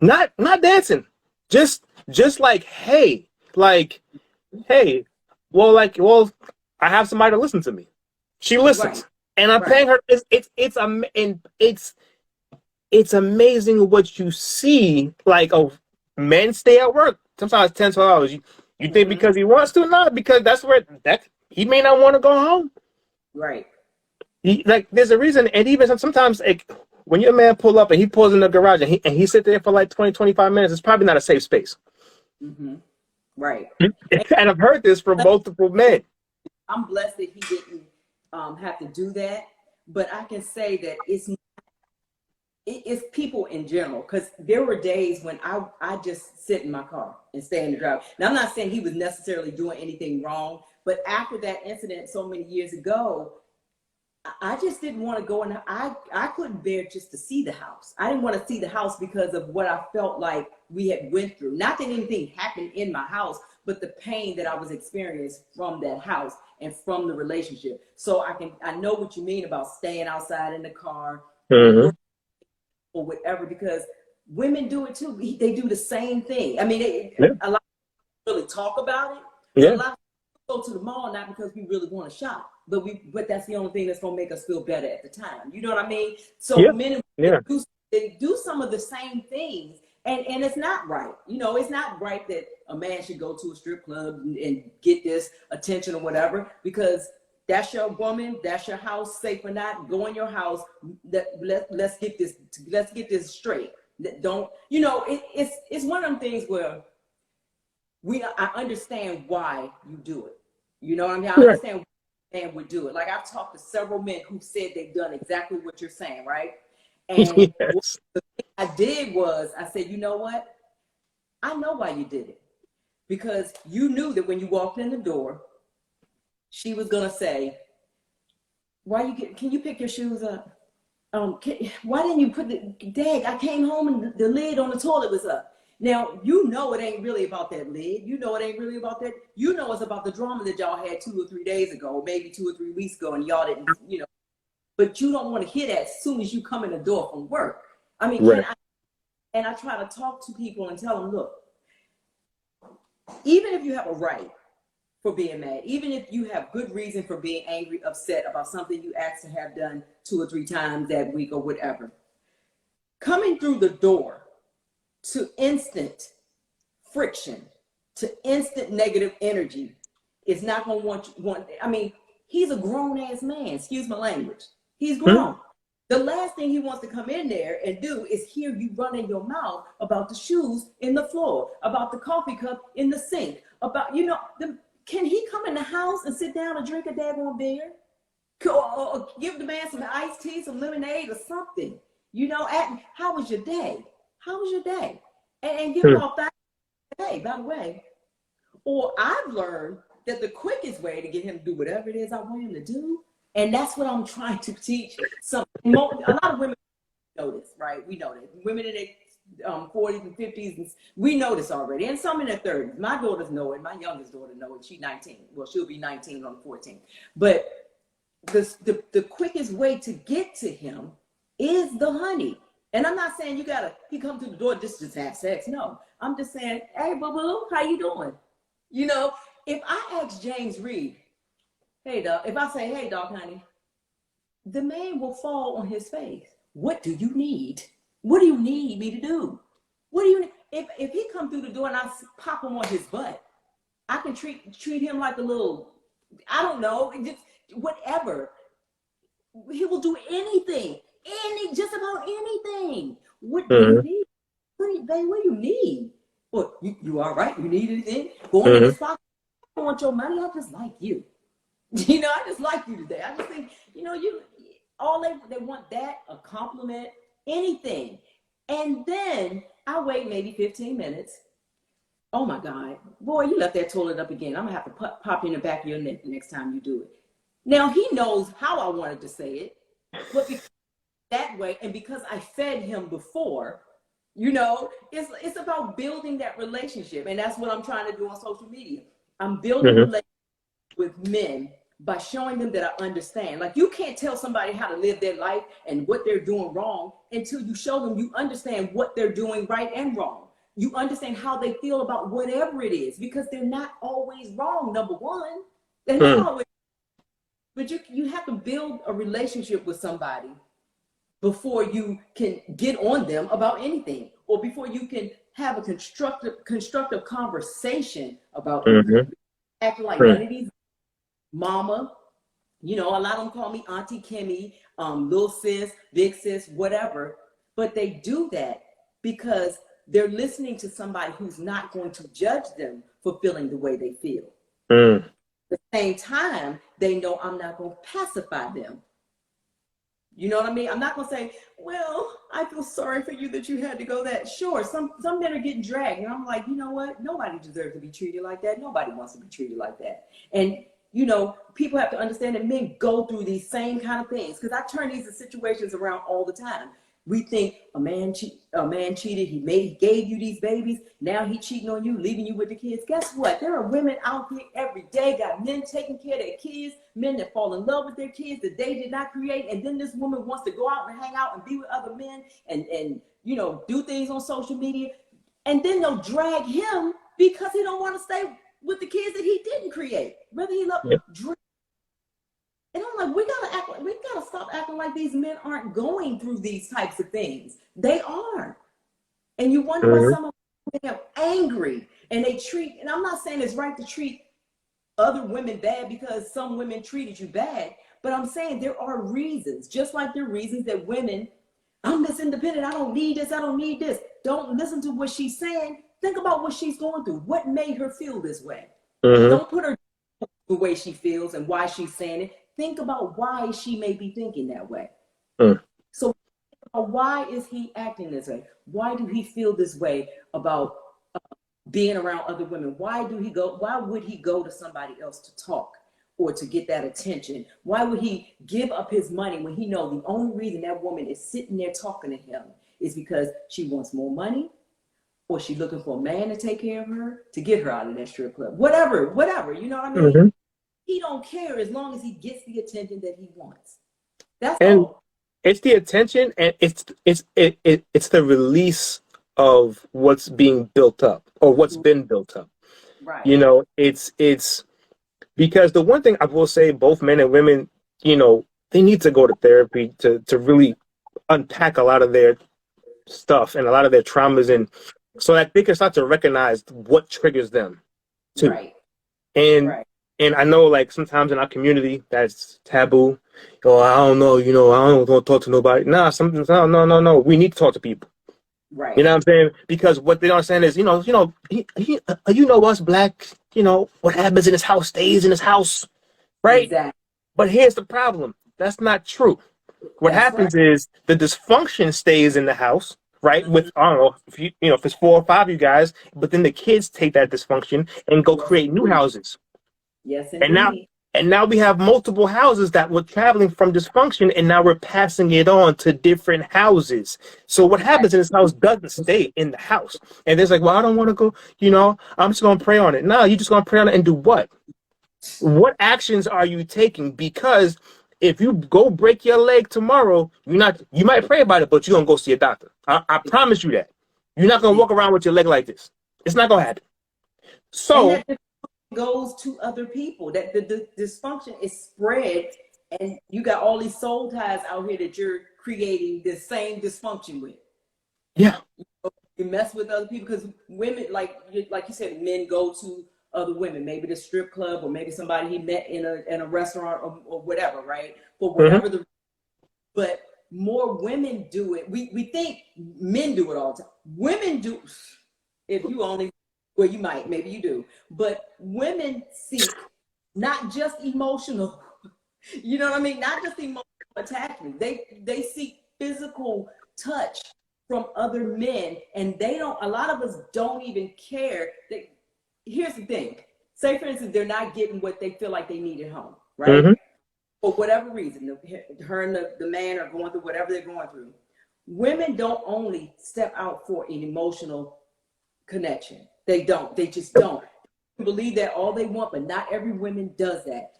Not dancing. Just like, hey, well, I have somebody to listen to me. She listens, and I'm paying her. It's amazing what you see. Like, men stay at work sometimes 10, 12 hours. You think because he wants to? Not because that's where he may not want to go home. Right. There's a reason, and even sometimes when your man pull up and he pulls in the garage and he sit there for like 20, 25 minutes, it's probably not a safe space. Right. And I've heard this from multiple men. I'm blessed that he didn't have to do that, but I can say that it's people in general, because there were days when I just sit in my car and stay in the drive. Now, I'm not saying he was necessarily doing anything wrong, but after that incident so many years ago, I just didn't want to go in. I couldn't bear just to see the house. I didn't want to see the house because of what I felt like we had went through. Not that anything happened in my house, but the pain that I was experiencing from that house and from the relationship. So I know what you mean about staying outside in the car or whatever, because women do it too. They do the same thing. I mean, a lot of people really talk about it. Yeah. A lot of people go to the mall not because we really want to shop, but that's the only thing that's going to make us feel better at the time. You know what I mean? So men they do some of the same things, and it's not right. It's not right that a man should go to a strip club and get this attention or whatever, because that's your woman, that's your house, safe or not, go in your house. Let's get this straight. Don't, it's one of them things where I understand why you do it. You know what I mean? I understand why a man would do it. Like, I've talked to several men who said they've done exactly what you're saying, right? And what Yes. I did was I said, you know what? I know why you did it. Because you knew that when you walked in the door, she was gonna say, can you pick your shoes up? Why didn't you put Dad, I came home and the lid on the toilet was up. Now, you know it ain't really about that lid. You know it ain't really about that. You know it's about the drama that y'all had 2 or 3 days ago, maybe 2 or 3 weeks ago, and y'all didn't, but you don't want to hear that as soon as you come in the door from work. I mean, Right. and I try to talk to people and tell them, look, even if you have a right for being mad, even if you have good reason for being angry, upset about something you asked to have done 2 or 3 times that week or whatever, coming through the door to instant friction, to instant negative energy is not going to want. I mean, he's a grown ass man, excuse my language. He's grown. The last thing he wants to come in there and do is hear you running your mouth about the shoes in the floor, about the coffee cup in the sink, about, can he come in the house and sit down and drink a daggone beer? Or give the man some iced tea, some lemonade or something? How was your day? How was your day? And give it off that day, by the way. Or I've learned that the quickest way to get him to do whatever it is I want him to do, and that's what I'm trying to teach. A lot of women know this, right? We know that. Women in their 40s and 50s, and we know this already. And some in their 30s. My daughters know it. My youngest daughter knows it. She's 19. Well, she'll be 19 on the 14th. But the quickest way to get to him is the honey. And I'm not saying he come through the door just have sex. No, I'm just saying, hey, boo-boo, how you doing? If I ask James Reed, hey, dog, if I say, hey, dog, honey, the man will fall on his face. What do you need? What do you need me to do? What do you need? If he come through the door and I pop him on his butt, I can treat him like a little, I don't know, just whatever. He will do anything, just about anything. What do you need? What do you need? What, you all right? You need anything? Going in this pocket, I don't want your money. I just like you. I just like you today. I just think, all they want that, a compliment, anything. And then I wait maybe 15 minutes. Oh my God, boy, you left that toilet up again. I'm gonna have to pop you in the back of your neck the next time you do it. Now he knows how I wanted to say it, but because that way, and because I fed him before, it's about building that relationship. And that's what I'm trying to do on social media. I'm building relationships with men by showing them that I understand. Like, you can't tell somebody how to live their life and what they're doing wrong until you show them you understand what they're doing right and wrong. You understand how they feel about whatever it is, because they're not always wrong, number one. They're not always. But you have to build a relationship with somebody before you can get on them about anything, or before you can have a constructive conversation about anything. Acting like none of these mama, a lot of them call me Auntie Kimmie, little sis, big sis, whatever. But they do that because they're listening to somebody who's not going to judge them for feeling the way they feel. At the same time, they know I'm not going to pacify them. You know what I mean? I'm not going to say, well, I feel sorry for you that you had to go that. Sure, some men are getting dragged. And I'm like, you know what? Nobody deserves to be treated like that. Nobody wants to be treated like that. And, people have to understand that men go through these same kind of things. Because I turn these situations around all the time. We think a man cheated. He gave you these babies. Now he cheating on you, leaving you with the kids. Guess what? There are women out here every day, got men taking care of their kids, men that fall in love with their kids that they did not create. And then this woman wants to go out and hang out and be with other men and do things on social media. And then they'll drag him because he don't want to stay with the kids that he didn't create. Whether he loved drink. And I'm like, we gotta stop acting like these men aren't going through these types of things. They are. And you wonder why some of them are angry and and I'm not saying it's right to treat other women bad because some women treated you bad, but I'm saying there are reasons, just like there are reasons that women, I'm this independent, I don't need this, I don't need this. Don't listen to what she's saying. Think about what she's going through. What made her feel this way? Don't put her the way she feels and why she's saying it. Think about why she may be thinking that way. So why is he acting this way? Why do he feel this way about being around other women? Why would he go to somebody else to talk or to get that attention? Why would he give up his money when he knows the only reason that woman is sitting there talking to him is because she wants more money, or she's looking for a man to take care of her, to get her out of that strip club? Whatever, you know what I mean? Mm-hmm. He don't care as long as he gets the attention that he wants. That's And all. it's the attention, and it's the release of what's being built up or what's been built up. Right. You know, it's because the one thing I will say, both men and women, you know, they need to go to therapy to really unpack a lot of their stuff and a lot of their traumas, and so that they can start to recognize what triggers them too. Right. And Right. and I know, like, sometimes in our community that's taboo. Oh, I don't know, you know, I don't want to talk to nobody. Nah, something's no. We need to talk to people. You Right. know what I'm saying? Because what they don't understand is, you know, us black, you know, what happens in his house stays in his house, right? Exactly. But here's the problem. That's not true. What That's right. happens is the dysfunction stays in the house, right? Mhm. With, I don't know, if if it's 4 or 5 of you guys, but then the kids take that dysfunction and go Yes, create new houses. yes, And now indeed. and now we have multiple houses that were traveling from dysfunction, and now we're passing it on to different houses. So what Right. happens in this house doesn't stay in the house. And there's like, well, I don't want to go, I'm just gonna pray on it. No, you're just gonna pray on it and do what? What actions are you taking? Because if you go break your leg tomorrow, you might pray about it, but you're gonna go see a doctor. I promise you that. You're not gonna walk around with your leg like this. It's not gonna happen. And So that goes to other people. That the dysfunction is spread, and you got all these soul ties out here that you're creating the same dysfunction with. yeah. You mess with other people because women, like you said, men go to other women, maybe the strip club or maybe somebody he met in a restaurant or whatever, right? For Mm-hmm. whatever but more women do it. We think men do it all the time. Women do. If you only, well, you might, maybe you do, but women seek not just emotional, you know what I mean? Not just emotional attachment. They seek physical touch from other men, and a lot of us don't even care. Here's the thing. Say, for instance, they're not getting what they feel like they need at home, right? Mm-hmm. For whatever reason, her and the man are going through whatever they're going through. Women don't only step out for an emotional connection. They don't. They just don't. Believe that all they want, but not every woman does that.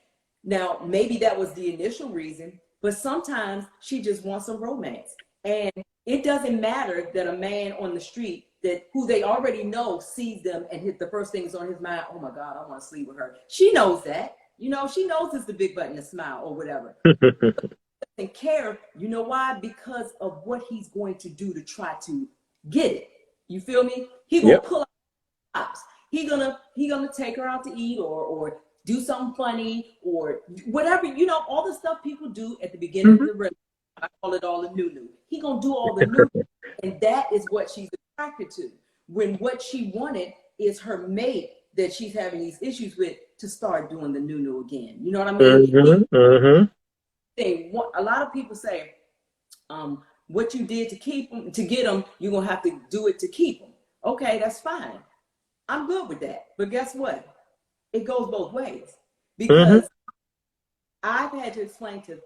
Now, maybe that was the initial reason, but sometimes she just wants some romance. And it doesn't matter that a man on the street who they already know sees them and the first thing is on his mind, oh my God, I want to sleep with her. She knows that. She knows it's the big button to smile or whatever. Doesn't care. You know why? Because of what he's going to do to try to get it. You feel me? He gonna Yep. pull out stops. He gonna take her out to eat or do something funny or whatever. All the stuff people do at the beginning Mm-hmm. of the relationship. I call it all the new. He gonna do all the new, and that is what she's attracted to. When what she wanted is her mate that she's having these issues with to start doing the new again. You know what I mean? Mm-hmm. Mm-hmm. A lot of people say, what you did to get them, you're gonna have to do it to keep them. Okay, that's fine. I'm good with that. But guess what? It goes both ways. Mm-hmm. Because I've had to explain to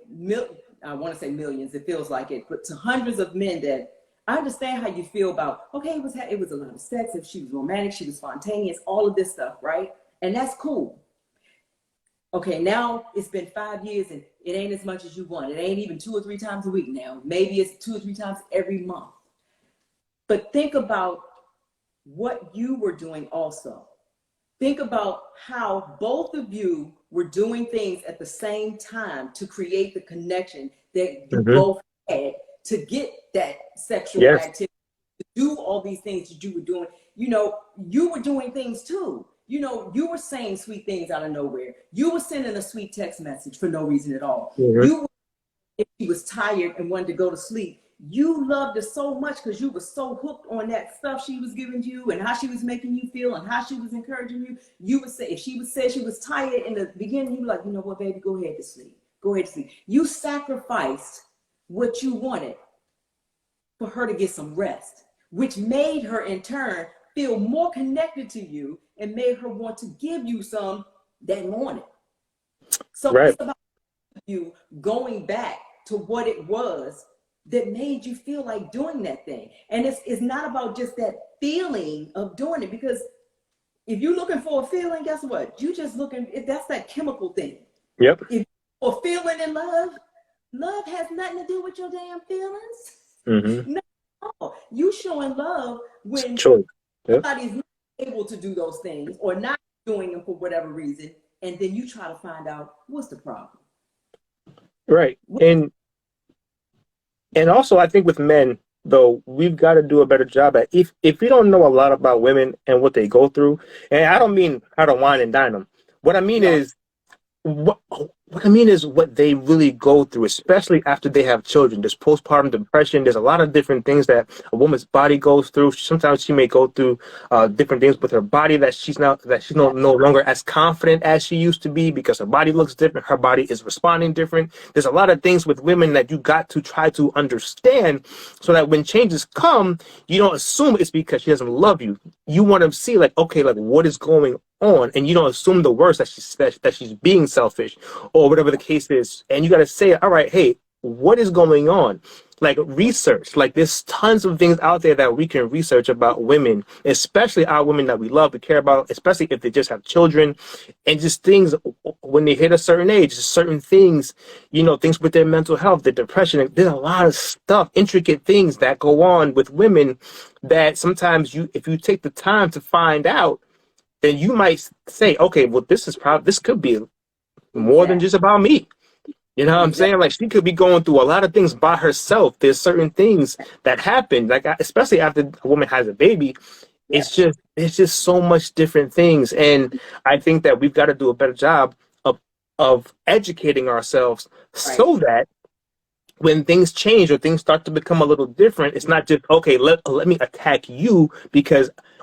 I want to say millions, it feels like it, but to hundreds of men that I understand how you feel about, okay, it was a lot of sex, if she was romantic, she was spontaneous, all of this stuff, right? And that's cool. Okay, now it's been 5 years and it ain't as much as you want. It ain't even 2 or 3 times a week now. Maybe it's 2 or 3 times every month. But think about what you were doing also. Think about how both of you were doing things at the same time to create the connection that you Mm-hmm. both had to get that sexual Yes. activity, to do all these things that you were doing. You were doing things too. You were saying sweet things out of nowhere. You were sending a sweet text message for no reason at all. Mm-hmm. If she was tired and wanted to go to sleep, you loved her so much because you were so hooked on that stuff she was giving you and how she was making you feel and how she was encouraging you. You would say, if she would say she was tired in the beginning, you were like, you know what, baby, go ahead to sleep. Go ahead to sleep. You sacrificed what you wanted for her to get some rest, which made her in turn feel more connected to you and made her want to give you some that morning. So Right. it's about you going back to what it was that made you feel like doing that thing. And it's not about just that feeling of doing it, because if you're looking for a feeling, guess what? You just looking, that's that chemical thing. Yep. If you're feeling in love, love has nothing to do with your damn feelings. Mm-hmm. No, you showing love when True. Yep. somebody's not able to do those things or not doing them for whatever reason, and then you try to find out what's the problem. Right. And also, I think with men, though, we've got to do a better job at, if we don't know a lot about women and what they go through, and I don't mean how to wine and dine them. What I mean No. is what they really go through, especially after they have children. There's postpartum depression. There's a lot of different things that a woman's body goes through. Sometimes she may go through different things with her body that she's no longer as confident as she used to be because her body looks different. Her body is responding different. There's a lot of things with women that you got to try to understand so that when changes come, you don't assume it's because she doesn't love you. You want to see like, okay, like what is going on, and you don't assume the worst, that she's being selfish or whatever the case is, and you got to say, all right, hey, what is going on? Like research, like there's tons of things out there that we can research about women, especially our women that we love, we care about, especially if they just have children, and just things when they hit a certain age, certain things, things with their mental health, their depression. There's a lot of stuff, intricate things that go on with women that sometimes if you take the time to find out, then you might say, okay, well, this could be more than just about me. You know what I'm saying? Like she could be going through a lot of things by herself. There's certain things that happen, like especially after a woman has a baby. It's just so much different things, and I think that we've got to do a better job of educating ourselves so that when things change or things start to become a little different, it's not just, okay, let me attack you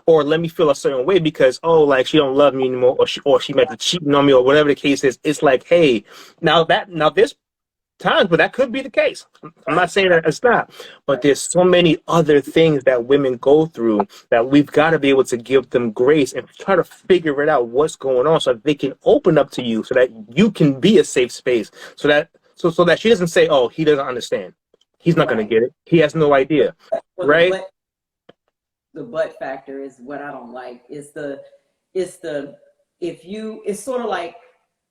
or let me feel a certain way because, oh, like she don't love me anymore, or she might be cheating on me, or whatever the case is. It's like, hey, now there's times where that could be the case. I'm not saying that it's not, but there's so many other things that women go through that we've got to be able to give them grace and try to figure it out what's going on so that they can open up to you, so that you can be a safe space, so that she doesn't say, oh, he doesn't understand. He's not going to get it. He has no idea. Well, right? The but factor is what I don't like. It's sort of like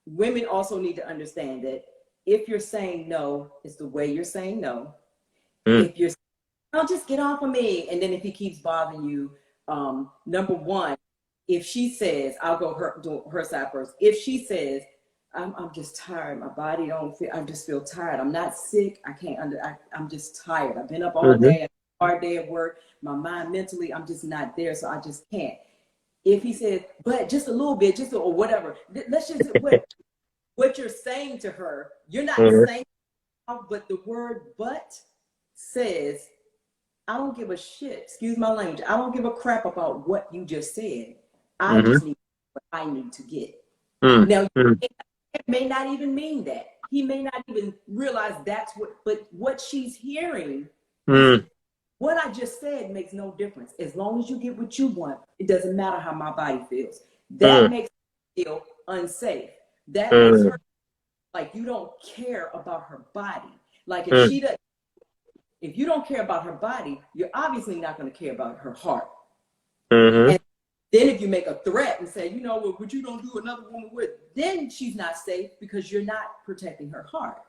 women also need to understand that if you're saying no, it's the way you're saying no. If you're saying, oh, just get off of me. And then if he keeps bothering you, number one, if she says, I'll go her side first. If she says, I'm just tired. My body don't feel, I just feel tired. I'm not sick. I'm just tired. I've been up all day, hard day at work. My mind mentally, I'm just not there. So I just can't. If he says, but just a little bit, or whatever, let's just, what you're saying to her, you're not saying, but the word but says, I don't give a shit. Excuse my language. I don't give a crap about what you just said. I just need what I need to get. Now, it may not even mean that. He may not even realize but what she's hearing, what I just said makes no difference. As long as you get what you want, it doesn't matter how my body feels. That makes her feel unsafe. That makes her like you don't care about her body. Like if you don't care about her body, you're obviously not going to care about her heart. And then if you make a threat and say, what you don't do another woman with, then she's not safe because you're not protecting her heart.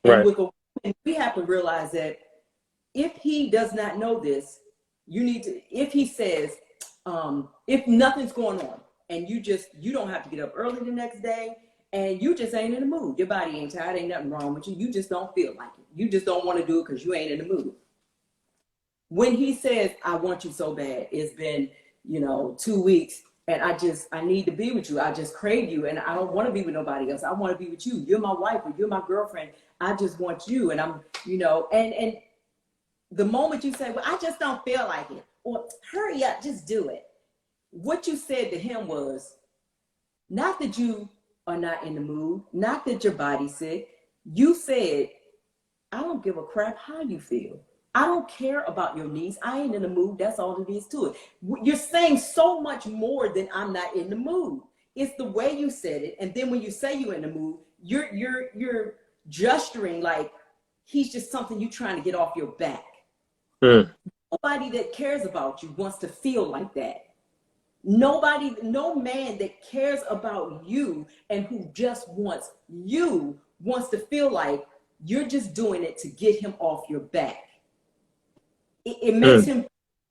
And with a woman, we have to realize that if he does not know this, if he says, if nothing's going on and you don't have to get up early the next day and you just ain't in the mood, your body ain't tired, ain't nothing wrong with you, you just don't feel like it. You just don't want to do it because you ain't in the mood. When he says, I want you so bad, it's been 2 weeks and I need to be with you. I just crave you and I don't want to be with nobody else. I want to be with you. You're my wife or you're my girlfriend. I just want you. And I'm, and the moment you say, well, I just don't feel like it, or hurry up, just do it. What you said to him was not that you are not in the mood, not that your body's sick. You said, I don't give a crap how you feel. I don't care about your needs. I ain't in the mood. That's all it is to it. You're saying so much more than I'm not in the mood. It's the way you said it. And then when you say you're in the mood, you're gesturing like he's just something you're trying to get off your back. Mm. Nobody that cares about you wants to feel like that. Nobody, no man that cares about you and who just wants you wants to feel like you're just doing it to get him off your back. It makes him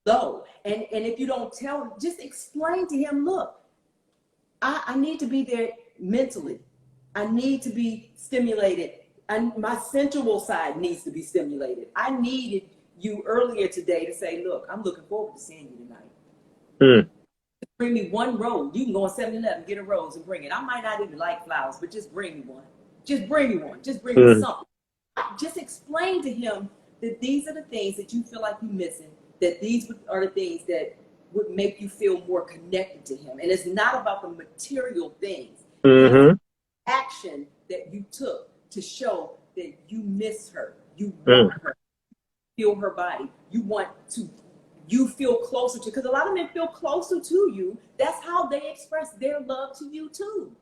low. And if you don't tell him, just explain to him, look, I need to be there mentally. I need to be stimulated. And my sensual side needs to be stimulated. I needed you earlier today to say, look, I'm looking forward to seeing you tonight. Bring me one rose. You can go on 7-Eleven, get a rose and bring it. I might not even like flowers, but just bring me one. Just bring me one. Just bring me something. Just explain to him that these are the things that you feel like you're missing, that these are the things that would make you feel more connected to him. And it's not about the material things. It's action that you took to show that you miss her. You want her. Feel her body. You feel closer to, because a lot of men feel closer to you. That's how they express their love to you too.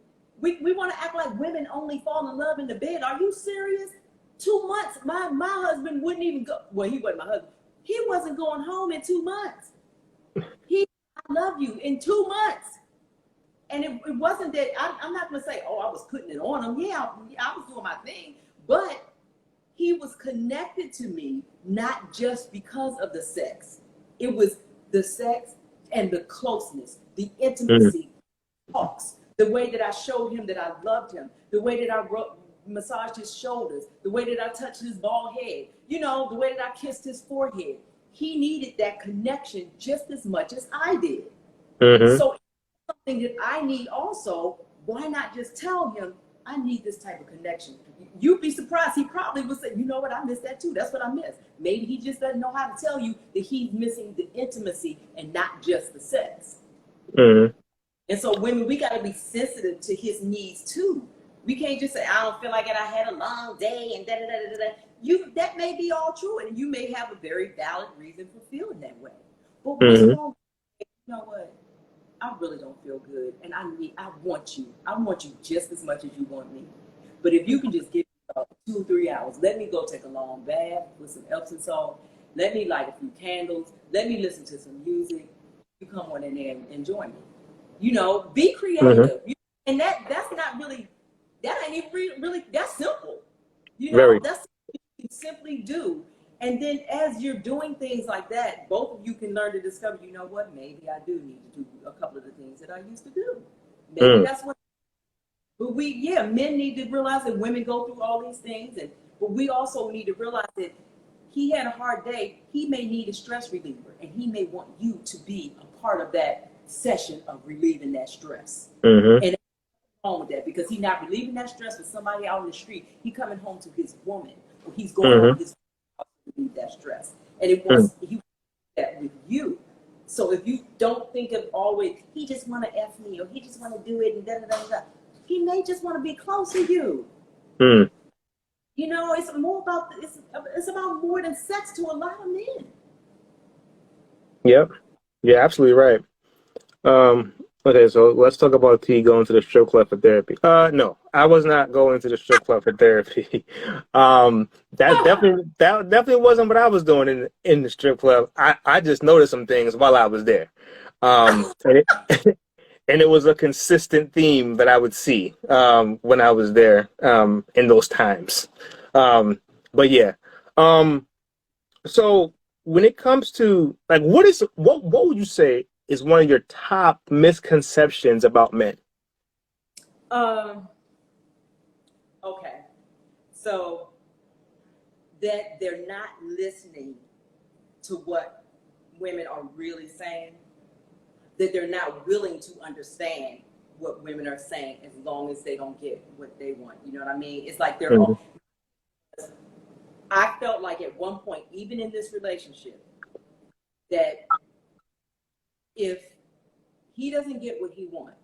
We want to act like women only fall in love in the bed. Are you serious? 2 months, my husband wouldn't even go. Well, he wasn't my husband. He wasn't going home in 2 months. I love you in 2 months. And it wasn't that, I'm not going to say, oh, I was putting it on him. Yeah, I was doing my thing. But he was connected to me, not just because of the sex. It was the sex and the closeness, the intimacy, talks, the way that I showed him that I loved him, the way that I massaged his shoulders, the way that I touched his bald head, the way that I kissed his forehead. He needed that connection just as much as I did. So it's something that I need also. Why not just tell him, I need this type of connection? You'd be surprised. He probably would say, you know what, I miss that too. That's what I miss. Maybe he just doesn't know how to tell you that he's missing the intimacy and not just the sex. And so women, we got to be sensitive to his needs too. We can't just say, I don't feel like it. I had a long day and da-da-da-da-da. That may be all true, and you may have a very valid reason for feeling that way. But what's wrong? You know what? I really don't feel good, and I want you. I want you just as much as you want me. But if you can just give me 2 or 3 hours, let me go take a long bath with some Epsom salt. Let me light a few candles. Let me listen to some music. You come on in there and join me. Be creative. And that's not really, that ain't even really, that's simple. That's what you can simply do. And then as you're doing things like that, both of you can learn to discover, you know what, maybe I do need to do a couple of the things that I used to do. Maybe that's what, but men need to realize that women go through all these things. But we also need to realize that he had a hard day. He may need a stress reliever, and he may want you to be a part of that session of relieving that stress. And wrong with that, because he's not relieving that stress with somebody out in the street. He's coming home to his woman, or he's going home to his house to relieve that stress. And he wants that with you. So if you don't think of always, he just want to F me, or he just want to do it, and da-da-da-da. He may just want to be close to you. It's more about, it's about more than sex to a lot of men. Yep. You're absolutely right. Okay, so let's talk about T going to the strip club for therapy. No, I was not going to the strip club for therapy. That definitely wasn't what I was doing in the strip club. I just noticed some things while I was there. And it was a consistent theme that I would see when I was there in those times. But yeah. So when it comes to, like, what would you say is one of your top misconceptions about men? Okay. So that they're not listening to what women are really saying, that they're not willing to understand what women are saying as long as they don't get what they want. You know what I mean? It's like they're all, I felt like at one point, even in this relationship, that if he doesn't get what he wants,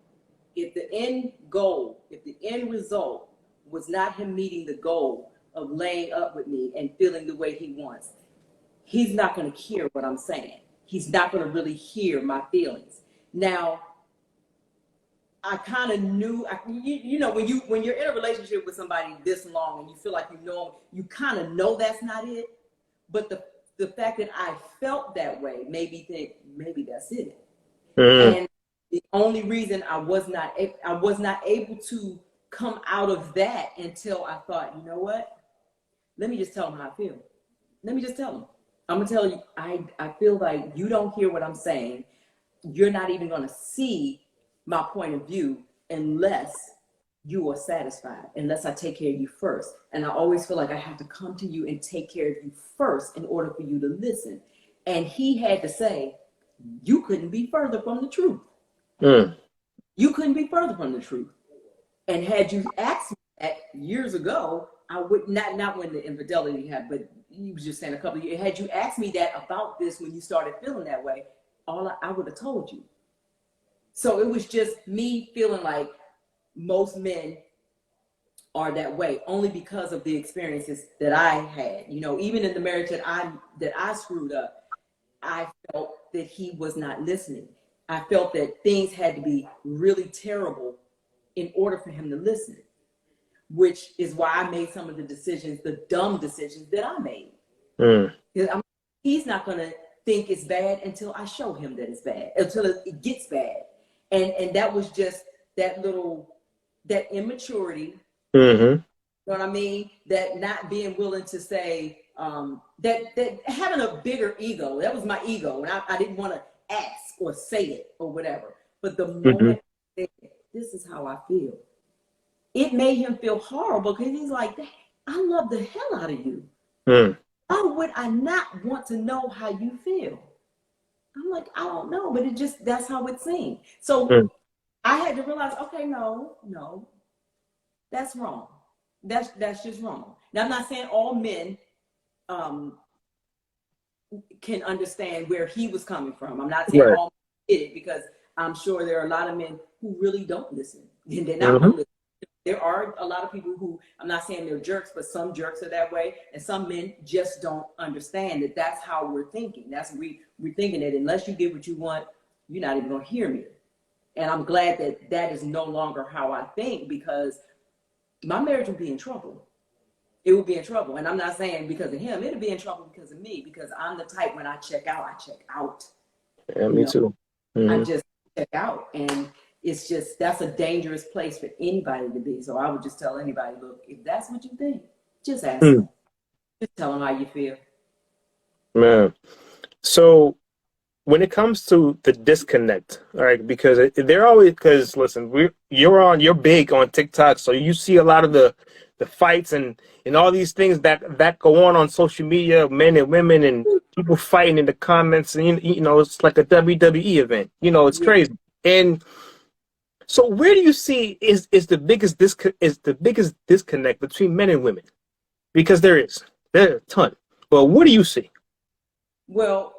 if the end result was not him meeting the goal of laying up with me and feeling the way he wants, he's not going to hear what I'm saying. He's not going to really hear my feelings. Now, I kind of knew, you know, when you're in a relationship with somebody this long and you feel like you know them, you kind of know that's not it. But the fact that I felt that way made me think maybe that's it. And the only reason I was not able to come out of that until I thought, you know what? Let me just tell him how I feel. Let me just tell him. I'm gonna tell you, I feel like you don't hear what I'm saying. You're not even gonna see my point of view unless you are satisfied, unless I take care of you first. And I always feel like I have to come to you and take care of you first in order for you to listen. And he had to say, you couldn't be further from the truth. You couldn't be further from the truth. And had you asked me that years ago, I would not when the infidelity happened, but he was just saying a couple of years. Had you asked me that about this when you started feeling that way, I would have told you. So it was just me feeling like most men are that way only because of the experiences that I had. You know, even in the marriage that I screwed up, I felt that he was not listening. I felt that things had to be really terrible in order for him to listen, which is why I made some of the decisions, the dumb decisions that I made. He's not going to think it's bad until I show him that it's bad, until it gets bad. And that was just that immaturity. You know what I mean? That not being willing to say, that having a bigger ego. That was my ego. And I didn't want to ask or say it or whatever. But the moment I said, this is how I feel, it made him feel horrible because he's like, I love the hell out of you. Why would I not want to know how you feel? I'm like, I don't know, but that's how it seemed. So I had to realize, okay, no, that's wrong. That's just wrong. Now, I'm not saying all men can understand where he was coming from. I'm not saying all men did it, because I'm sure there are a lot of men who really don't listen. And they're not going to listen. There are a lot of people who, I'm not saying they're jerks, but some jerks are that way. And some men just don't understand that that's how we're thinking. We're thinking that unless you get what you want, you're not even going to hear me. And I'm glad that is no longer how I think, because my marriage would be in trouble. It would be in trouble. And I'm not saying because of him. It would be in trouble because of me, because I'm the type, when I check out. Yeah, me too. I just check out. And it's just, that's a dangerous place for anybody to be. So I would just tell anybody, look, if that's what you think, just ask them. Just tell them how you feel. Man. So when it comes to the disconnect, all right, because they're always, because listen, you're big on TikTok, so you see a lot of the fights and all these things that go on social media, men and women and people fighting in the comments, and you know it's like a WWE event. You know, it's crazy. And so where do you see is the biggest disconnect between men and women? Because there are a ton. But what do you see? Well,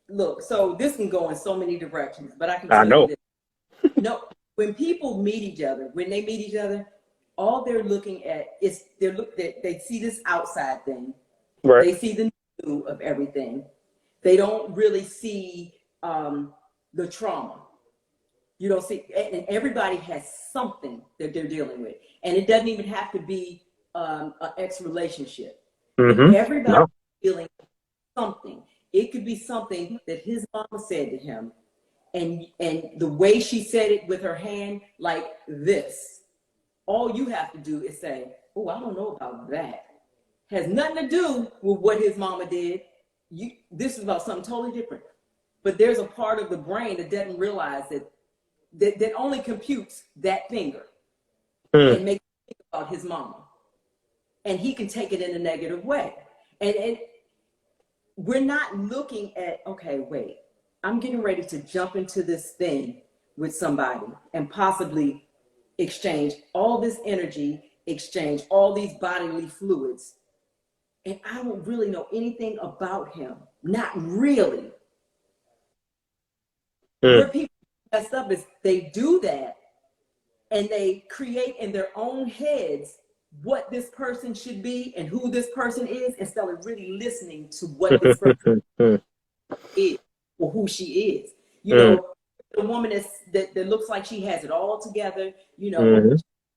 look, so this can go in so many directions, but I can tell you this. No, when people meet each other, all they're looking at is they see this outside thing. Right. They see the new of everything. They don't really see the trauma. You don't see, and everybody has something that they're dealing with, and it doesn't even have to be an ex relationship. Everybody's dealing with something. It could be something that his mama said to him, and the way she said it with her hand like this. All you have to do is say, oh, I don't know about that. Has nothing to do with what his mama did. This is about something totally different. But there's a part of the brain that doesn't realize that only computes that finger and makes him think about his mama. And he can take it in a negative way. And we're not looking at, okay, wait, I'm getting ready to jump into this thing with somebody and possibly exchange all this energy, exchange all these bodily fluids. And I don't really know anything about him. Not really. Where people mess up is they do that and they create in their own heads what this person should be and who this person is, instead of really listening to what this person is or who she is. You know, the woman that looks like she has it all together, you know,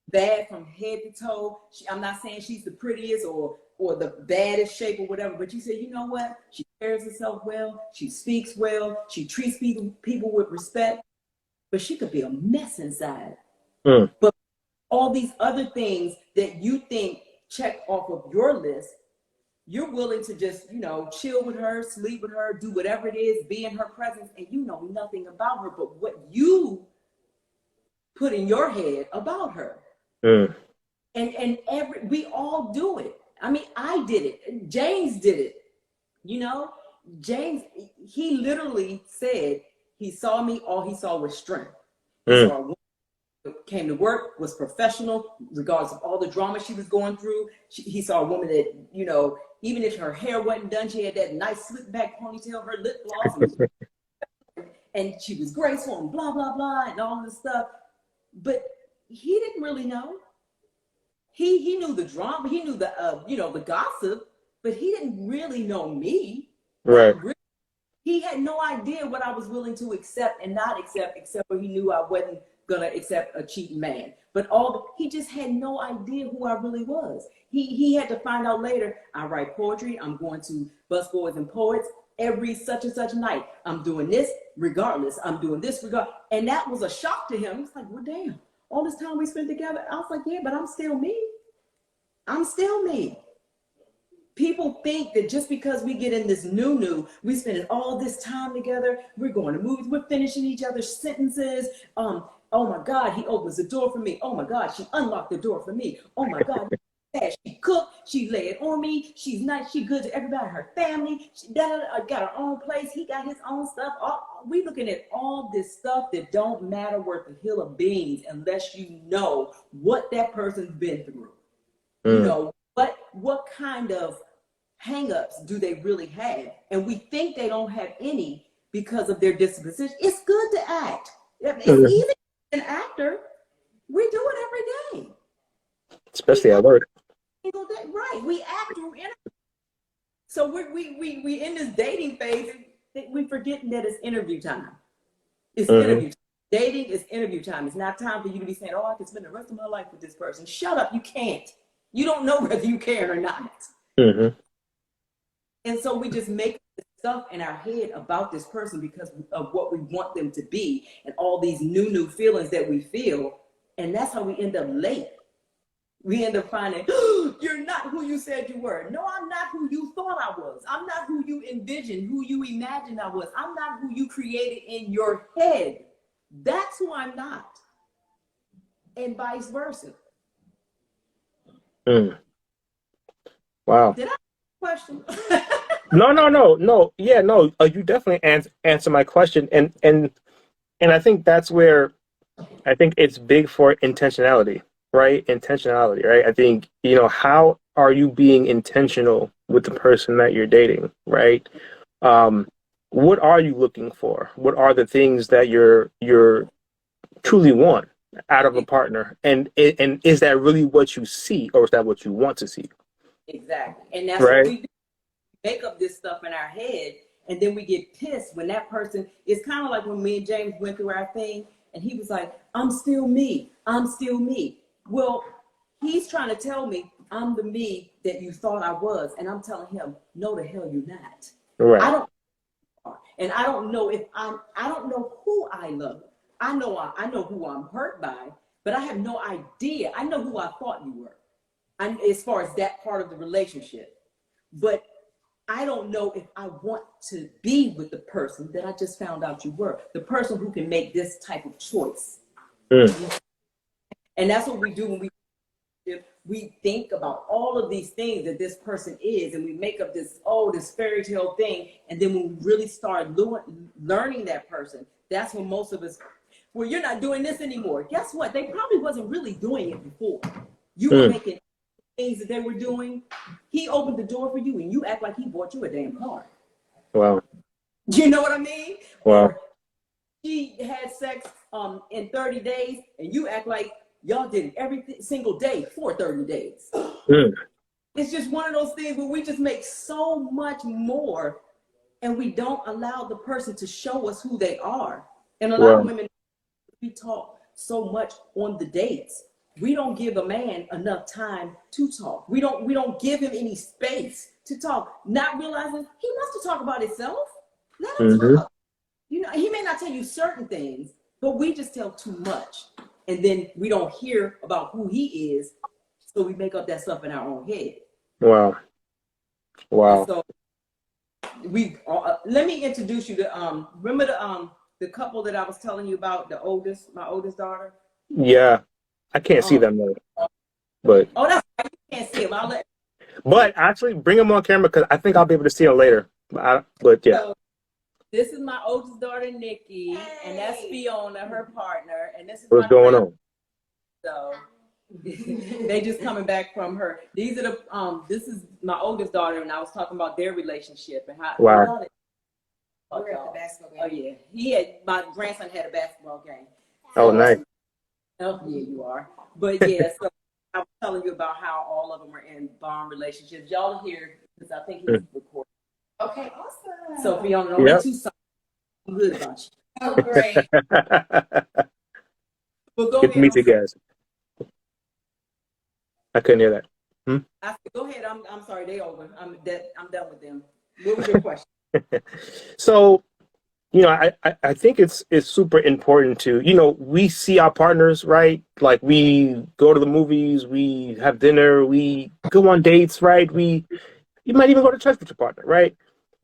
bad from head to toe. I'm not saying she's the prettiest or the baddest shape or whatever, but you say, you know what? She carries herself well. She speaks well. She treats people with respect, but she could be a mess inside. But all these other things that you think check off of your list, you're willing to just, you know, chill with her, sleep with her, do whatever it is, be in her presence, and you know nothing about her but what you put in your head about her. And we all do it. I mean, I did it. James did it. You know, James, he literally said he saw me, all he saw was strength. He saw a woman that came to work, was professional, regardless of all the drama she was going through. He saw a woman that, you know, even if her hair wasn't done, she had that nice slick back ponytail, her lip gloss, and she was graceful and blah, blah, blah, and all this stuff. But he didn't really know. He knew the drama, he knew the you know, the gossip, but he didn't really know me. Right. Really. He had no idea what I was willing to accept and not accept, except for he knew I wasn't gonna accept a cheating man. But he just had no idea who I really was. He had to find out later. I write poetry. I'm going to Busboys and Poets every such and such night. I'm doing this regardless. I'm doing this regardless. And that was a shock to him. He's like, well, damn. All this time we spent together, I was like, yeah, but I'm still me. I'm still me. People think that just because we get in this new, we spending all this time together, we're going to movies, we're finishing each other's sentences. Oh my God, he opens the door for me. Oh my God, she unlocked the door for me. Oh my God, she cooked, she laid on me. She's nice, she good to everybody, her family. She got her own place. He got his own stuff. We looking at all this stuff that don't matter worth a hill of beans unless you know what that person's been through. You know, what kind of hang-ups do they really have? And we think they don't have any because of their disposition. It's good to act. It's easy to be an actor. We do it every day. Especially at work. Right. We act through interviews. So we in this dating phase, we forgetting that it's interview time. It's interview time. Dating is interview time. It's not time for you to be saying, oh, I can spend the rest of my life with this person. Shut up. You can't. You don't know whether you can or not. And so we just make stuff in our head about this person because of what we want them to be and all these new feelings that we feel. And that's how we end up late. We end up finding, oh, you're not who you said you were. No, I'm not who you thought I was. I'm not who you envisioned, who you imagined I was. I'm not who you created in your head. That's who I'm not. And vice versa. Wow. Did I question? No. Yeah, no. You definitely answer my question, and I think that's where I think it's big for intentionality, right? Intentionality, right? I think, you know, how are you being intentional with the person that you're dating, right? What are you looking for? What are the things that you're truly want out of a partner, and is that really what you see, or is that what you want to see? Exactly. And that's right. What we do. Make up this stuff in our head, and then we get pissed when that person, it's kind of like when me and James went through our thing, and he was like, I'm still me. I'm still me. Well, he's trying to tell me I'm the me that you thought I was, and I'm telling him, no, the hell you're not. Right. I don't know I don't know who I love. I know who I'm hurt by, but I have no idea. I know who I thought you were, as far as that part of the relationship. But I don't know if I want to be with the person that I just found out you were, the person who can make this type of choice. And that's what we do when we think about all of these things that this person is, and we make up this fairy tale thing. And then when we really start learning that person, that's when most of us, well, you're not doing this anymore. Guess what? They probably wasn't really doing it before. You were making things that they were doing. He opened the door for you, and you act like he bought you a damn car. Wow. You know what I mean? Wow. Or she had sex in 30 days, and you act like Y'all did it every single day for 30 days. It's just one of those things where we just make so much more and we don't allow the person to show us who they are. And a lot of women, we talk so much on the dates. We don't give a man enough time to talk. We don't give him any space to talk, not realizing he wants to talk about himself. Let him talk. You know, he may not tell you certain things, but we just tell too much. And then we don't hear about who he is. So we make up that stuff in our own head. Wow. And so we let me introduce you to remember the couple that I was telling you about, my oldest daughter? Yeah. I can't see them though. But that's right. You can't see them. But actually bring them on camera because I think I'll be able to see them later. But yeah. So, this is my oldest daughter, Nikki, and that's Fiona, her partner, and this is what's going on. So they just coming back from her. These are the this is my oldest daughter, and I was talking about their relationship and how. Wow. We're at the basketball game. Oh yeah, my grandson had a basketball game. Oh, nice. Oh yeah, you are. But yeah, so I was telling you about how all of them are in bond relationships. Y'all here because I think he's recording. Okay, awesome. So Fiona, only 2 songs. I'm good about you. Oh, great. Well, go Get to meet you guys. I couldn't hear that. I said, go ahead. I'm sorry. They over. I'm done with them. What was your question? So, you know, I think it's super important to, you know, we see our partners, right? Like we go to the movies, we have dinner, we go on dates, right? You might even go to church with your partner, right?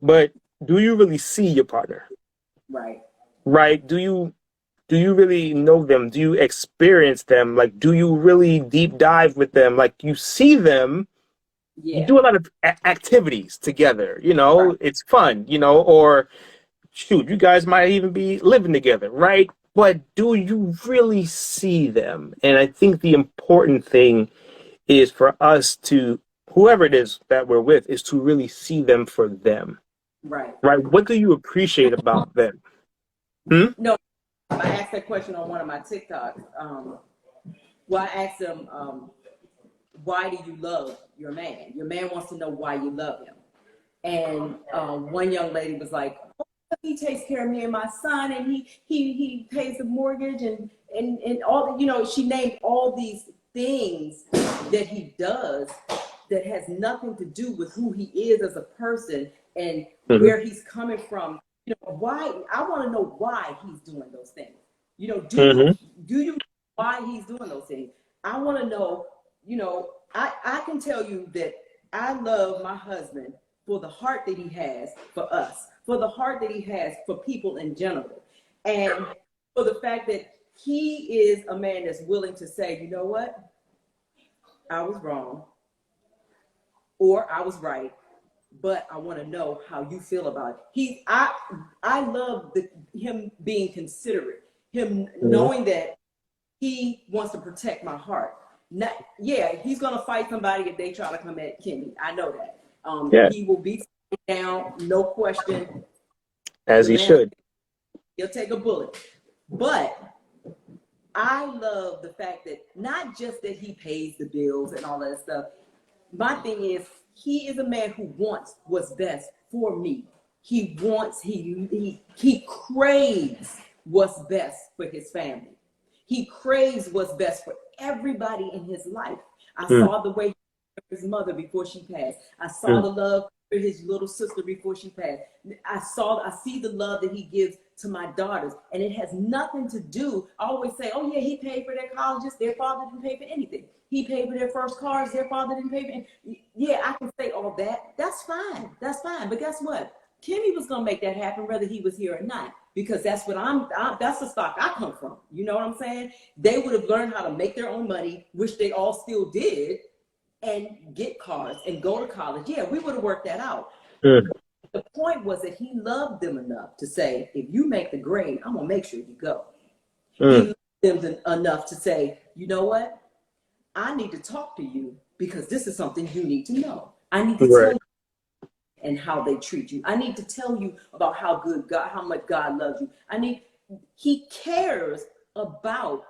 But do you really see your partner? Right. Right? Do you really know them? Do you experience them? Like, do you really deep dive with them? Like, you see them, you do a lot of activities together, you know, it's fun, you know, or shoot, you guys might even be living together, right? But do you really see them? And I think the important thing is for us to, whoever it is that we're with, is to really see them for them. Right. Right? What do you appreciate about them? No, I asked that question on one of my TikToks. Well, I asked them, why do you love your man? Your man wants to know why you love him. And one young lady was like, oh, he takes care of me and my son, and he pays the mortgage and all, you know, she named all these things that he does that has nothing to do with who he is as a person and where he's coming from. You know, why? I want to know why he's doing those things. You know, do you know why he's doing those things? I want to know, you know, I can tell you that I love my husband for the heart that he has for us, for the heart that he has for people in general, and for the fact that he is a man that's willing to say, you know what, I was wrong, or I was right, but I want to know how you feel about it. I love him being considerate, him knowing that he wants to protect my heart. He's gonna fight somebody if they try to come at Kimmie. I know that. He will beat down, no question. As he should. He'll take a bullet. But I love the fact that not just that he pays the bills and all that stuff. My thing is, he is a man who wants what's best for me. He craves what's best for his family. He craves what's best for everybody in his life. I saw the way he loved his mother before she passed. I saw the love for his little sister before she passed. I see the love that he gives to my daughters, and it has nothing to do. I always say, oh yeah, he paid for their colleges. Their father didn't pay for anything. He paid for their first cars. Their father didn't pay for anything. Yeah, I can say all that. That's fine. That's fine. But guess what? Kimmie was gonna make that happen whether he was here or not, because that's what that's the stock I come from. You know what I'm saying? They would have learned how to make their own money, which they all still did, and get cars and go to college. Yeah, we would have worked that out. The point was that he loved them enough to say, if you make the grade, I'm gonna make sure you go. He loved them enough to say, you know what? I need to talk to you because this is something you need to know. I need to tell you and how they treat you. I need to tell you about how much God loves you. He cares about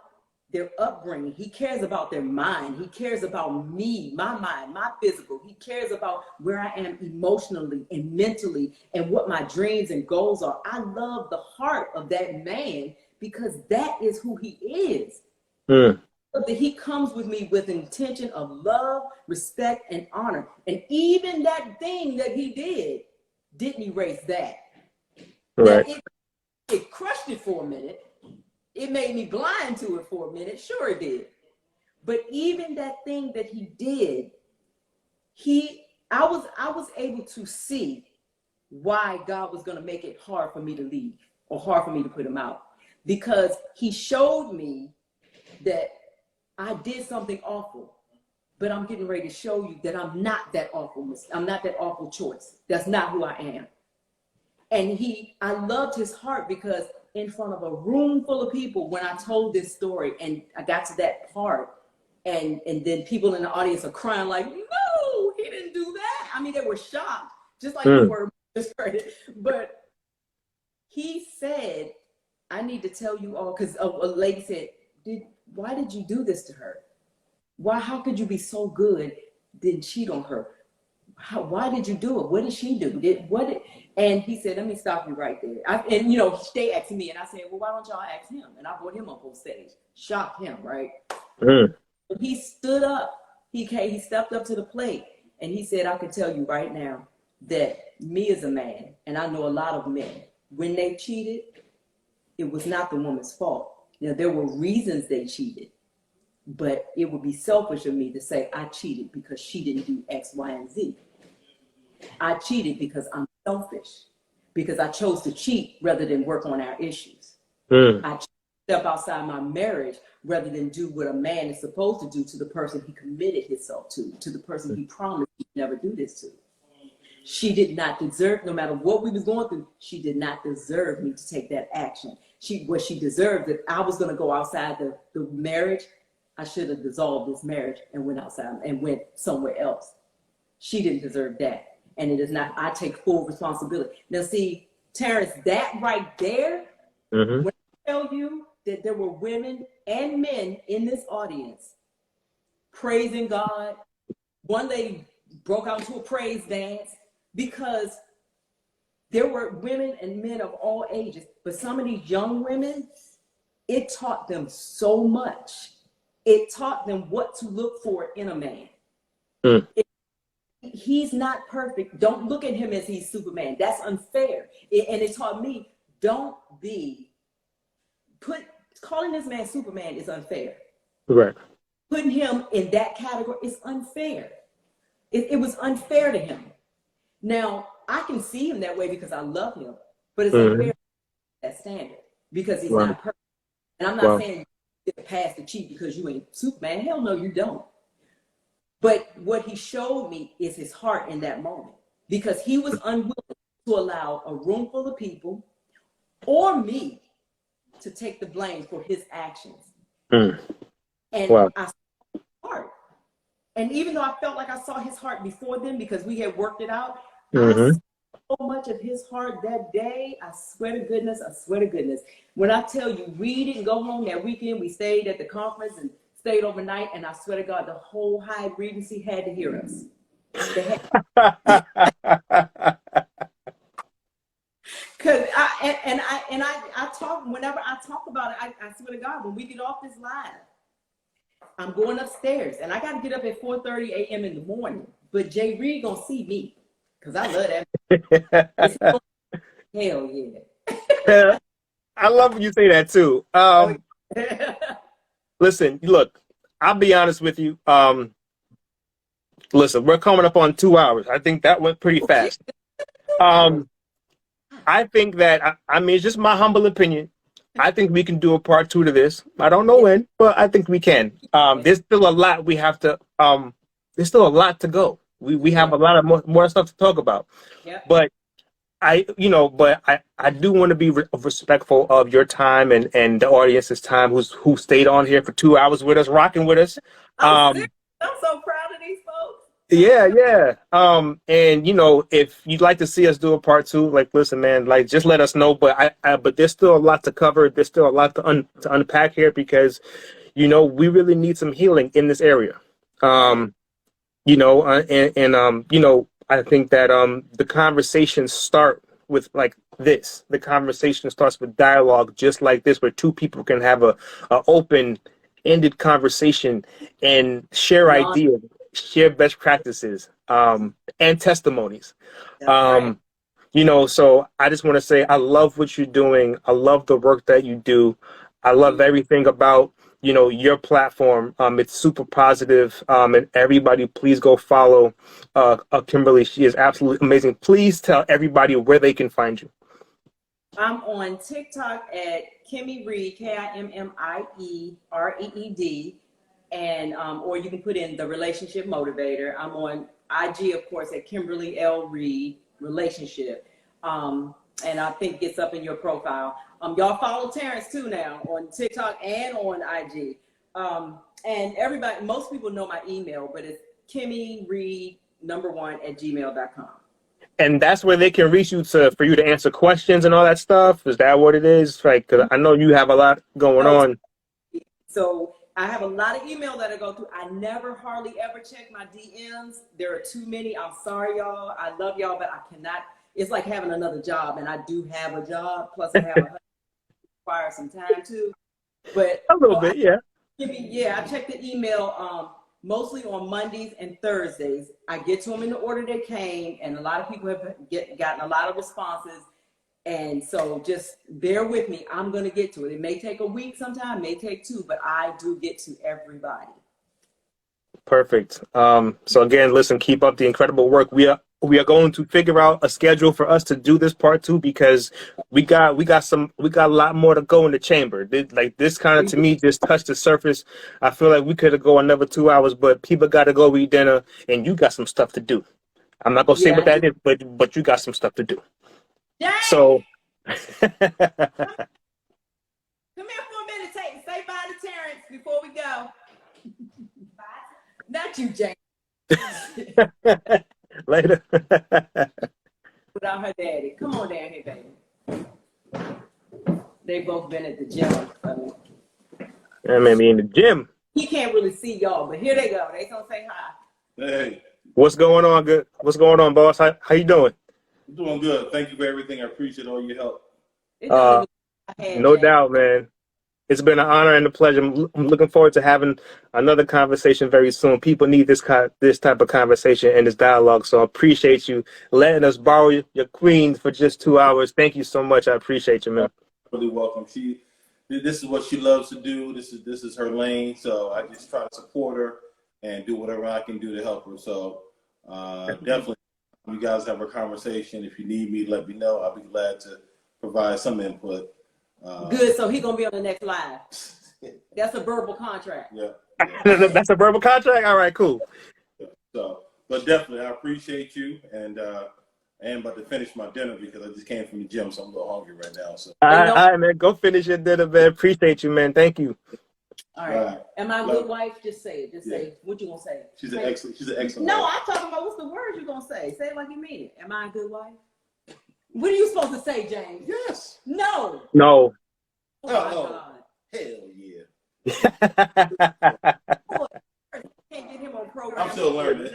their upbringing. He cares about their mind. He cares about me, my mind, my physical. He cares about where I am emotionally and mentally and what my dreams and goals are. I love the heart of that man because that is who he is. That he comes with me with intention of love, respect, and honor. And even that thing that he didn't erase that. Right. Now, it crushed it for a minute. It made me blind to it for a minute. Sure it did. But even that thing that he did, I was able to see why God was going to make it hard for me to leave or hard for me to put him out. Because he showed me that I did something awful, but I'm getting ready to show you that I'm not that awful. I'm not that awful choice. That's not who I am. And I loved his heart because in front of a room full of people, when I told this story and I got to that part, and then people in the audience are crying like, no, he didn't do that. I mean, they were shocked, just like you were. But he said, I need to tell you all, because a lady said, why did you do this to her? How could you be so good, then cheat on her? Why did you do it? What did she do? And he said, let me stop you right there. They asked me, and I said, well, why don't y'all ask him? And I brought him up on stage, shocked him, right? He stood up. He stepped up to the plate, and he said, I can tell you right now that me as a man, and I know a lot of men, when they cheated, it was not the woman's fault. Now, there were reasons they cheated, but it would be selfish of me to say I cheated because she didn't do X, Y, and Z. I cheated because I'm selfish, because I chose to cheat rather than work on our issues. I step outside my marriage rather than do what a man is supposed to do to the person he committed himself to the person he promised he'd never do this to. She did not deserve, no matter what we was going through, she did not deserve me to take that action. What she deserved, that I was going to go outside the marriage, I should have dissolved this marriage and went outside and went somewhere else. She didn't deserve that. And it is not, I take full responsibility. Now see, Terrence, that right there, when I tell you that there were women and men in this audience praising God, one lady broke out into a praise dance because there were women and men of all ages, but some of these young women, it taught them so much. It taught them what to look for in a man. He's not perfect. Don't look at him as he's Superman. That's unfair. And it taught me, calling this man Superman is unfair. Right. Putting him in that category is unfair. It was unfair to him. Now, I can see him that way because I love him, but it's unfair that standard because he's not perfect. And I'm not saying you get past the cheat because you ain't Superman. Hell no, you don't. But what he showed me is his heart in that moment, because he was unwilling to allow a room full of people or me to take the blame for his actions. And I saw his heart. And even though I felt like I saw his heart before then because we had worked it out, I saw so much of his heart that day. I swear to goodness. When I tell you, we didn't go home that weekend. We stayed at the conference and stayed overnight, and I swear to God, the whole Hyatt Regency had to hear us. Because I talk, whenever I talk about it, I swear to God, when we get off this live, I'm going upstairs, and I got to get up at 4:30 a.m. in the morning. But Jay Reed gonna see me, because I love that. Hell yeah. I love when you say that too. Listen, look, I'll be honest with you. Listen, we're coming up on 2 hours. I think that went pretty fast. I think that, I mean, it's just my humble opinion. I think we can do a part 2 to this. I don't know when, but I think we can. There's still a lot we have to, there's still a lot to go. We have a lot of more stuff to talk about. But I do want to be respectful of your time and the audience's time who stayed on here for 2 hours with us, rocking with us. I'm so proud of these folks. Yeah. And if you'd like to see us do a part 2, like, listen, man, like, just let us know. But but there's still a lot to cover. There's still a lot to unpack here because, we really need some healing in this area. I think that the conversations start with like this. The conversation starts with dialogue, just like this, where two people can have a open-ended conversation and share Non, ideas, share best practices, and testimonies. that's right. Um, so I just want to say I love what you're doing. I love the work that you do. I love everything about your platform. It's super positive. And everybody, please go follow Kimberly. She is absolutely amazing. Please tell everybody where they can find you. I'm on TikTok at Kimmie Reed, KIMMIEREED, and or you can put in the Relationship Motivator. I'm on IG, of course, at Kimberly L. Reed Relationship, and I think it's up in your profile. Y'all follow Terrence too now on TikTok and on IG. And everybody, most people know my email, but it's KimmieReed1 @gmail.com. And that's where they can reach you for you to answer questions and all that stuff. Is that what it is? Like, 'cause I know you have a lot going on. So I have a lot of email that I go through. I never hardly ever check my DMs. There are too many. I'm sorry, y'all. I love y'all, but I cannot. It's like having another job, and I do have a job. Plus, I have a require some time too. But A little bit, yeah. I check the email mostly on Mondays and Thursdays. I get to them in the order they came, and a lot of people have gotten a lot of responses. And so just bear with me. I'm going to get to it. It may take a week sometime, may take 2, but I do get to everybody. Perfect. So again, listen, keep up the incredible work. We are going to figure out a schedule for us to do this part 2, because we got a lot more to go in the chamber. This kind of, to me, just touched the surface. I feel like we could have go another 2 hours, but people got to go eat dinner, and you got some stuff to do. I'm not gonna say what that is, but you got some stuff to do. James! So come here for a minute. Say bye to Terrence before we go. Bye. Not you, James. Later. Without her daddy. Come on down here, baby. They both been at the gym. So. I may be in the gym. He can't really see y'all, but here they go. They gonna say hi. Hey. What's going on? Good. What's going on, boss? How you doing? I'm doing good. Thank you for everything. I appreciate all your help. No doubt, man. It's been an honor and a pleasure. I'm looking forward to having another conversation very soon. People need this type of conversation and this dialogue. So I appreciate you letting us borrow your queen for just 2 hours. Thank you so much. I appreciate you, man. Really welcome. This is what she loves to do. This is her lane. So I just try to support her and do whatever I can do to help her. So definitely, you guys have a conversation. If you need me, let me know. I'll be glad to provide some input. Good. So he gonna be on the next live. That's a verbal contract. Yeah. That's a verbal contract. All right, cool. Yeah. So, but definitely, I appreciate you, and I am about to finish my dinner because I just came from the gym, so I'm a little hungry right now. So, all right, man. Go finish your dinner, man. Appreciate you, man. Thank you. All right. Am I a good wife? Just say it. Just say what you gonna say. She's an excellent. No, wife. I'm talking about what's the word you gonna say. Say it like you mean it. Am I a good wife? What are you supposed to say, James? Yes. No. No. Oh my God. Hell yeah. Can't get him on program. I'm still learning.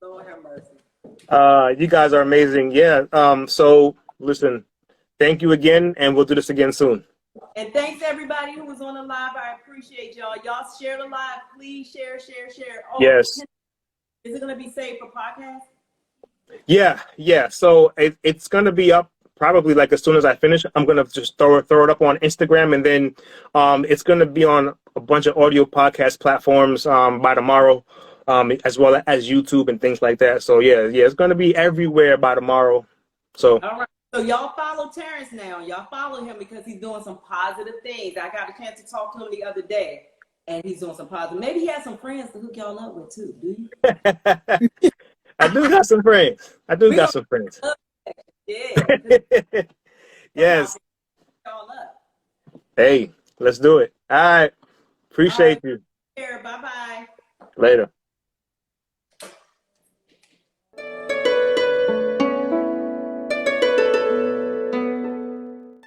Lord have mercy. You guys are amazing. Yeah. So listen, thank you again, and we'll do this again soon. And thanks everybody who was on the live. I appreciate y'all. Y'all share the live. Please share. Oh, Yes. Is it gonna be saved for podcast? Yeah. So it's gonna be up probably like as soon as I finish. I'm gonna just throw it up on Instagram, and then it's gonna be on a bunch of audio podcast platforms by tomorrow, as well as YouTube and things like that. So yeah, it's gonna be everywhere by tomorrow. So all right. So y'all follow Terrence now. Y'all follow him because he's doing some positive things. I got a chance to talk to him the other day, and he's doing some positive. Maybe he has some friends to hook y'all up with too. Do you? I do got some friends. Yeah. Yes. Y'all up. Hey, let's do it. All right. Appreciate you. Bye-bye. Later.